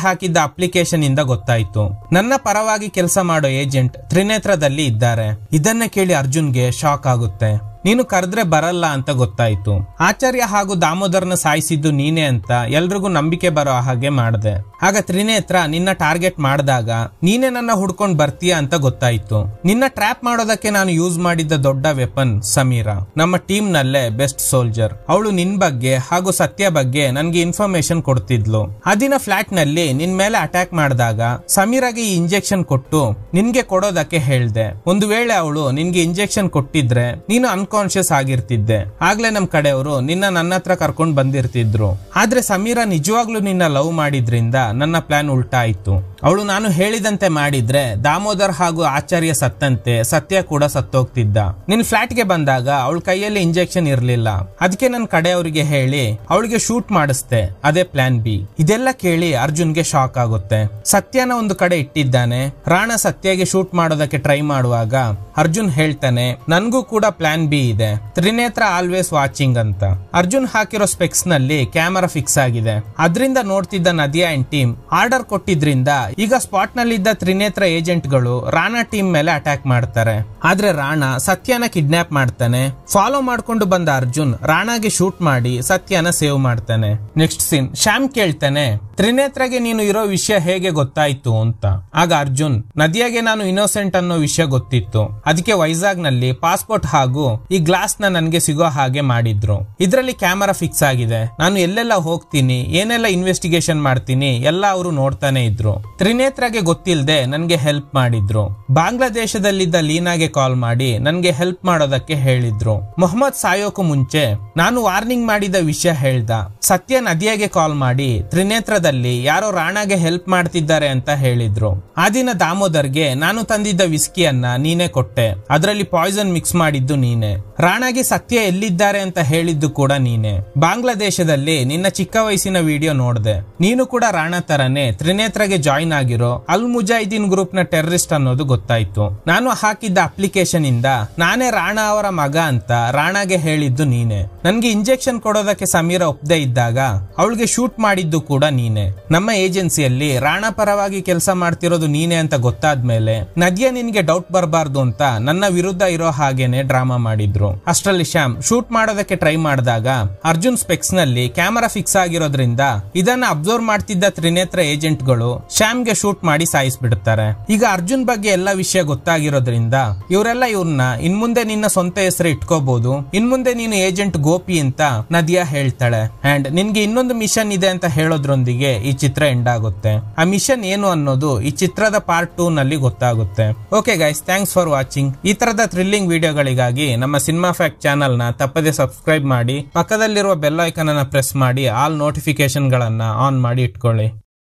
ಹಾಕಿದ್ದ ಅಪ್ಲಿಕೇಶನ್ ಇಂದ ಗೊತ್ತಾಯ್ತು. ನನ್ನ ಪರವಾಗಿ ಕೆಲಸ ಮಾಡೋ ಏಜೆಂಟ್ ತ್ರಿನೇತ್ರದಲ್ಲಿ ಇದ್ದಾರೆ. ಇದನ್ನ ಕೇಳಿ ಅರ್ಜುನ್ಗೆ ಶಾಕ್ ಆಗುತ್ತೆ. ನೀನು ಕರೆದ್ರೆ ಬರಲ್ಲ ಅಂತ ಗೊತ್ತಾಯ್ತು. ಆಚಾರ್ಯ ಹಾಗೂ ದಾಮೋದರ್ನ ಸಾಯಿಸಿದ್ದು ನೀನೇ ಅಂತ ಎಲ್ರಿಗೂ ನಂಬಿಕೆ ಬರೋ ಹಾಗೆ ಮಾಡಿದೆ. ಆಗ ತ್ರಿನೇತ್ರ ನಿನ್ನ ಟಾರ್ಗೆಟ್ ಮಾಡಿದಾಗ ನೀನೇ ನನ್ನ ಹುಡ್ಕೊಂಡ್ ಬರ್ತೀಯ ಅಂತ ಗೊತ್ತಾಯ್ತು. ನಿನ್ನ ಟ್ರ್ಯಾಪ್ ಮಾಡೋದಕ್ಕೆ ನಾನು ಯೂಸ್ ಮಾಡಿದ್ದ ದೊಡ್ಡ ವೆಪನ್ ಸಮೀರಾ, ನಮ್ಮ ಟೀಮ್ ನಲ್ಲೇ ಬೆಸ್ಟ್ ಸೋಲ್ಜರ್. ಅವಳು ನಿನ್ ಬಗ್ಗೆ ಹಾಗೂ ಸತ್ಯ ಬಗ್ಗೆ ನನ್ಗೆ ಇನ್ಫಾರ್ಮೇಶನ್ ಕೊಡ್ತಿದ್ಲು. ಆ ದಿನ ಫ್ಲಾಟ್ ನಲ್ಲಿ ನಿನ್ ಮೇಲೆ ಅಟ್ಯಾಕ್ ಮಾಡಿದಾಗ ಸಮೀರಾಗೆ ಈ ಇಂಜೆಕ್ಷನ್ ಕೊಟ್ಟು ನಿನ್ಗೆ ಕೊಡೋದಕ್ಕೆ ಹೇಳ್ದೆ. ಒಂದು ವೇಳೆ ಅವಳು ನಿನ್ಗೆ ಇಂಜೆಕ್ಷನ್ ಕೊಟ್ಟಿದ್ರೆ ನೀನು ಅನ್ಕಾನ್ಶಿಯಸ್ ಆಗಿರ್ತಿದ್ದೆ. ಆಗ್ಲೇ ನಮ್ ಕಡೆಯವರು ನನ್ನ ಹತ್ರ ಕರ್ಕೊಂಡ್ ಬಂದಿರ್ತಿದ್ರು. ಆದ್ರೆ ಸಮೀರಾ ನಿಜವಾಗ್ಲೂ ನಿನ್ನ ಲವ್ ಮಾಡಿದ್ರಿಂದ ನನ್ನ ಪ್ಲಾನ್ ಉಲ್ಟಾ ಆಯ್ತು. ಅವಳು ನಾನು ಹೇಳಿದಂತೆ ಮಾಡಿದ್ರೆ ದಾಮೋದರ್ ಹಾಗೂ ಆಚಾರ್ಯ ಸತ್ತಂತೆ ಸತ್ಯ ಕೂಡ ಸತ್ತೋಗ್ತಿದ್ದ. ನಿನ್ ಫ್ಲಾಟ್ ಗೆ ಬಂದಾಗ ಅವಳ ಕೈಯಲ್ಲಿ ಇಂಜೆಕ್ಷನ್ ಇರ್ಲಿಲ್ಲ. ಅದಕ್ಕೆ ನನ್ ಕಡೆಯವರಿಗೆ ಹೇಳಿ ಅವಳಿಗೆ ಶೂಟ್ ಮಾಡಿಸ್ದೆ. ಅದೇ ಪ್ಲಾನ್ ಬಿ. ಇದೆಲ್ಲ ಕೇಳಿ ಅರ್ಜುನ್ಗೆ ಶಾಕ್ ಆಗುತ್ತೆ. ಸತ್ಯನ ಒಂದು ಕಡೆ ಇಟ್ಟಿದ್ದಾನೆ. ರಾಣಾ ಸತ್ಯಗೆ ಶೂಟ್ ಮಾಡೋದಕ್ಕೆ ಟ್ರೈ ಮಾಡುವಾಗ ಅರ್ಜುನ್ ಹೇಳ್ತಾನೆ, ನನ್ಗೂ ಕೂಡ ಪ್ಲಾನ್ ಬಿ ಇದೆ, ತ್ರಿನೇತ್ರ ಆಲ್ವೇಸ್ ವಾಚಿಂಗ್ ಅಂತ. ಅರ್ಜುನ್ ಹಾಕಿರೋ ಸ್ಪೆಕ್ಸ್ ನಲ್ಲಿ ಕ್ಯಾಮರಾ ಫಿಕ್ಸ್ ಆಗಿದೆ. ಅದರಿಂದ ನೋಡ್ತಿದ್ದ ನದಿಯಾ ಅಂಡ್ ಟೀಮ್ ಆರ್ಡರ್ ಕೊಟ್ಟಿದ್ರಿಂದ ಈಗ ಸ್ಪಾಟ್ ನಲ್ಲಿದ್ದ ತ್ರಿನೇತ್ರ ಏಜೆಂಟ್ ಗಳು ರಾಣಾ ಟೀಮ್ ಮೇಲೆ ಅಟ್ಯಾಕ್ ಮಾಡ್ತಾರೆ. ಆದ್ರೆ ರಾಣಾ ಸತ್ಯನ ಕಿಡ್ನಾಪ್ ಮಾಡ್ತಾನೆ. ಫಾಲೋ ಮಾಡ್ಕೊಂಡು ಬಂದ ಅರ್ಜುನ್ ರಾಣಾಗೆ ಶೂಟ್ ಮಾಡಿ ಸತ್ಯನ ಸೇವ್ ಮಾಡ್ತಾನೆ. ನೆಕ್ಸ್ಟ್ ಸೀನ್, ಶ್ಯಾಮ್ ಕೇಳ್ತಾನೆ, ತ್ರಿನೇತ್ರಗೆ ನೀನು ಇರೋ ವಿಷಯ ಹೇಗೆ ಗೊತ್ತಾಯ್ತು ಅಂತ. ಆಗ ಅರ್ಜುನ್, ನದಿಯಾಗೆ ನಾನು ಇನ್ನೋಸೆಂಟ್ ಅನ್ನೋ ವಿಷಯ ಗೊತ್ತಿತ್ತು, ಅದಕ್ಕೆ ವೈಜಾಗ್ ನಲ್ಲಿ ಪಾಸ್ಪೋರ್ಟ್ ಹಾಗೂ ಈ ಗ್ಲಾಸ್ ನ ನನ್ಗೆ ಸಿಗೋ ಹಾಗೆ ಮಾಡಿದ್ರು. ಇದ್ರಲ್ಲಿ ಕ್ಯಾಮರಾ ಫಿಕ್ಸ್ ಆಗಿದೆ, ನಾನು ಎಲ್ಲೆಲ್ಲ ಹೋಗ್ತೀನಿ, ಏನೆಲ್ಲ ಇನ್ವೆಸ್ಟಿಗೇಷನ್ ಮಾಡ್ತೀನಿ ಎಲ್ಲ ಅವರು ನೋಡ್ತಾನೆ ಇದ್ರು. ತ್ರಿನೇತ್ರಗೆ ಗೊತ್ತಿಲ್ಲದೆ ನನ್ಗೆ ಹೆಲ್ಪ್ ಮಾಡಿದ್ರು. ಬಾಂಗ್ಲಾದೇಶದಲ್ಲಿದ್ದ ಲೀನಾಗೆ ಕಾಲ್ ಮಾಡಿ ನನ್ಗೆ ಹೆಲ್ಪ್ ಮಾಡೋದಕ್ಕೆ ಹೇಳಿದ್ರು. ಮೊಹಮ್ಮದ್ ಸಾಯೋಕು ಮುಂಚೆ ನಾನು ವಾರ್ನಿಂಗ್ ಮಾಡಿದ ವಿಷಯ ಹೇಳ್ದ. ಸತ್ಯ ನದಿಯಾಗೆ ಕಾಲ್ ಮಾಡಿ ತ್ರಿನೇತ್ರದಲ್ಲಿ ಯಾರೋ ರಾಣಾಗೆ ಹೆಲ್ಪ್ ಮಾಡ್ತಿದ್ದಾರೆ ಅಂತ ಹೇಳಿದ್ರು. ಆ ದಿನ ದಾಮೋದರ್ಗೆ ನಾನು ತಂದಿದ್ದ ವಿಸ್ಕಿಯನ್ನ ನೀನೇ ಕೊಟ್ಟೆ, ಅದರಲ್ಲಿ ಪಾಯ್ಸನ್ ಮಿಕ್ಸ್ ಮಾಡಿದ್ದು ನೀನೆ. ರಾಣಾಗೆ ಸತ್ಯ ಎಲ್ಲಿದ್ದಾರೆ ಅಂತ ಹೇಳಿದ್ದು ಕೂಡ ನೀನೆ. ಬಾಂಗ್ಲಾದೇಶದಲ್ಲಿ ನಿನ್ನ ಚಿಕ್ಕ ವಯಸ್ಸಿನ ವಿಡಿಯೋ ನೋಡ್ದೆ, ನೀನು ಕೂಡ ರಾಣಾ ತರನೇ ತ್ರಿನೇತ್ರಗೆ ಜಾಯಿನ್ ಆಗಿರೋ ಅಲ್ ಮುಜಾಹಿದೀನ್ ಗ್ರೂಪ್ ನ ಟೆರರಿಸ್ಟ್ ಅನ್ನೋದು ಗೊತ್ತಾಯ್ತು. ನಾನು ಹಾಕಿದ್ದ ಅಪ್ಲಿಕೇಶನ್ ಇಂದ ನಾನೇ ರಾಣಾ ಅವರ ಮಗ ಅಂತ ರಾಣಾಗೆ ಹೇಳಿದ್ದು ನೀನೆ. ನನ್ಗೆ ಇಂಜೆಕ್ಷನ್ ಕೊಡೋದಕ್ಕೆ ಸಮೀರ ಒಪ್ಪದೆ ಇದ್ದಾಗ ಅವಳಿಗೆ ಶೂಟ್ ಮಾಡಿದ್ದು ಕೂಡ ನೀನೆ. ನಮ್ಮ ಏಜೆನ್ಸಿಯಲ್ಲಿ ರಾಣಾ ಪರವಾಗಿ ಕೆಲಸ ಮಾಡ್ತಿರೋದು ನೀನೆ ಅಂತ ಗೊತ್ತಾದ್ಮೇಲೆ ನದಿಯಾ ನಿನ್ಗೆ ಡೌಟ್ ಬರಬಾರ್ದು ಅಂತ ನನ್ನ ವಿರುದ್ಧ ಇರೋ ಹಾಗೇನೆ ಡ್ರಾಮಾ ಮಾಡಿದ್ರು. ಅಷ್ಟರಲ್ಲಿ ಶ್ಯಾಮ್ ಶೂಟ್ ಮಾಡೋದಕ್ಕೆ ಟ್ರೈ ಮಾಡಿದಾಗ ಅರ್ಜುನ್ ಸ್ಪೆಕ್ಸ್ ನಲ್ಲಿ ಕ್ಯಾಮರಾ ಫಿಕ್ಸ್ ಆಗಿರೋದ್ರಿಂದ ಇದನ್ನ ಅಬ್ಸರ್ವ್ ಮಾಡ್ತಿದ್ದ ತ್ರಿನೇತ್ರ ಏಜೆಂಟ್ ಗಳು ಶ್ಯಾಮ್ಗೆ ಶೂಟ್ ಮಾಡಿ ಸಾಯಿಸ್ಬಿಡ್ತಾರೆ. ಈಗ ಅರ್ಜುನ್ ಬಗ್ಗೆ ಎಲ್ಲ ವಿಷಯ ಗೊತ್ತಾಗಿರೋದ್ರಿಂದ ಇವರೆಲ್ಲ ಇವ್ರನ್ನ ಇನ್ಮುಂದೆ ನಿನ್ನ ಸ್ವಂತ ಹೆಸರು ಇಟ್ಕೋಬಹುದು, ಇನ್ಮುಂದೆ ನೀನು ಏಜೆಂಟ್ ಗೋಪಿ ಅಂತ ನದಿಯಾ ಹೇಳ್ತಾಳೆ. ಅಂಡ್ ನಿನ್ಗೆ ಇನ್ನೊಂದು ಮಿಷನ್ ಇದೆ ಅಂತ ಹೇಳೋದ್ರೊಂದಿಗೆ ಈ ಚಿತ್ರ ಎಂಡ್ ಆಗುತ್ತೆ. ಆ ಮಿಷನ್ ಏನು ಅನ್ನೋದು ಈ ಚಿತ್ರದ ಪಾರ್ಟ್ 2 ನಲ್ಲಿ ಗೊತ್ತಾಗುತ್ತೆ. Okay guys, thanks for watching. ಈ ತರದ ಥ್ರಿಲ್ಲಿಂಗ್ ವಿಡಿಯೋಗಳಿಗಾಗಿ ನಮ್ಮ ಸಿನಿಮಾ ಫ್ಯಾಕ್ಟ್ ಚಾನಲ್ ನ ತಪ್ಪದೆ ಸಬ್ಸ್ಕ್ರೈಬ್ ಮಾಡಿ, ಪಕ್ಕದಲ್ಲಿರುವ ಬೆಲ್ ಐಕಾನ್ ಅನ್ನ ಪ್ರೆಸ್ ಮಾಡಿ ಆಲ್ ನೋಟಿಫಿಕೇಶನ್ ಗಳನ್ನ ಆನ್ ಮಾಡಿ ಇಟ್ಕೊಳ್ಳಿ.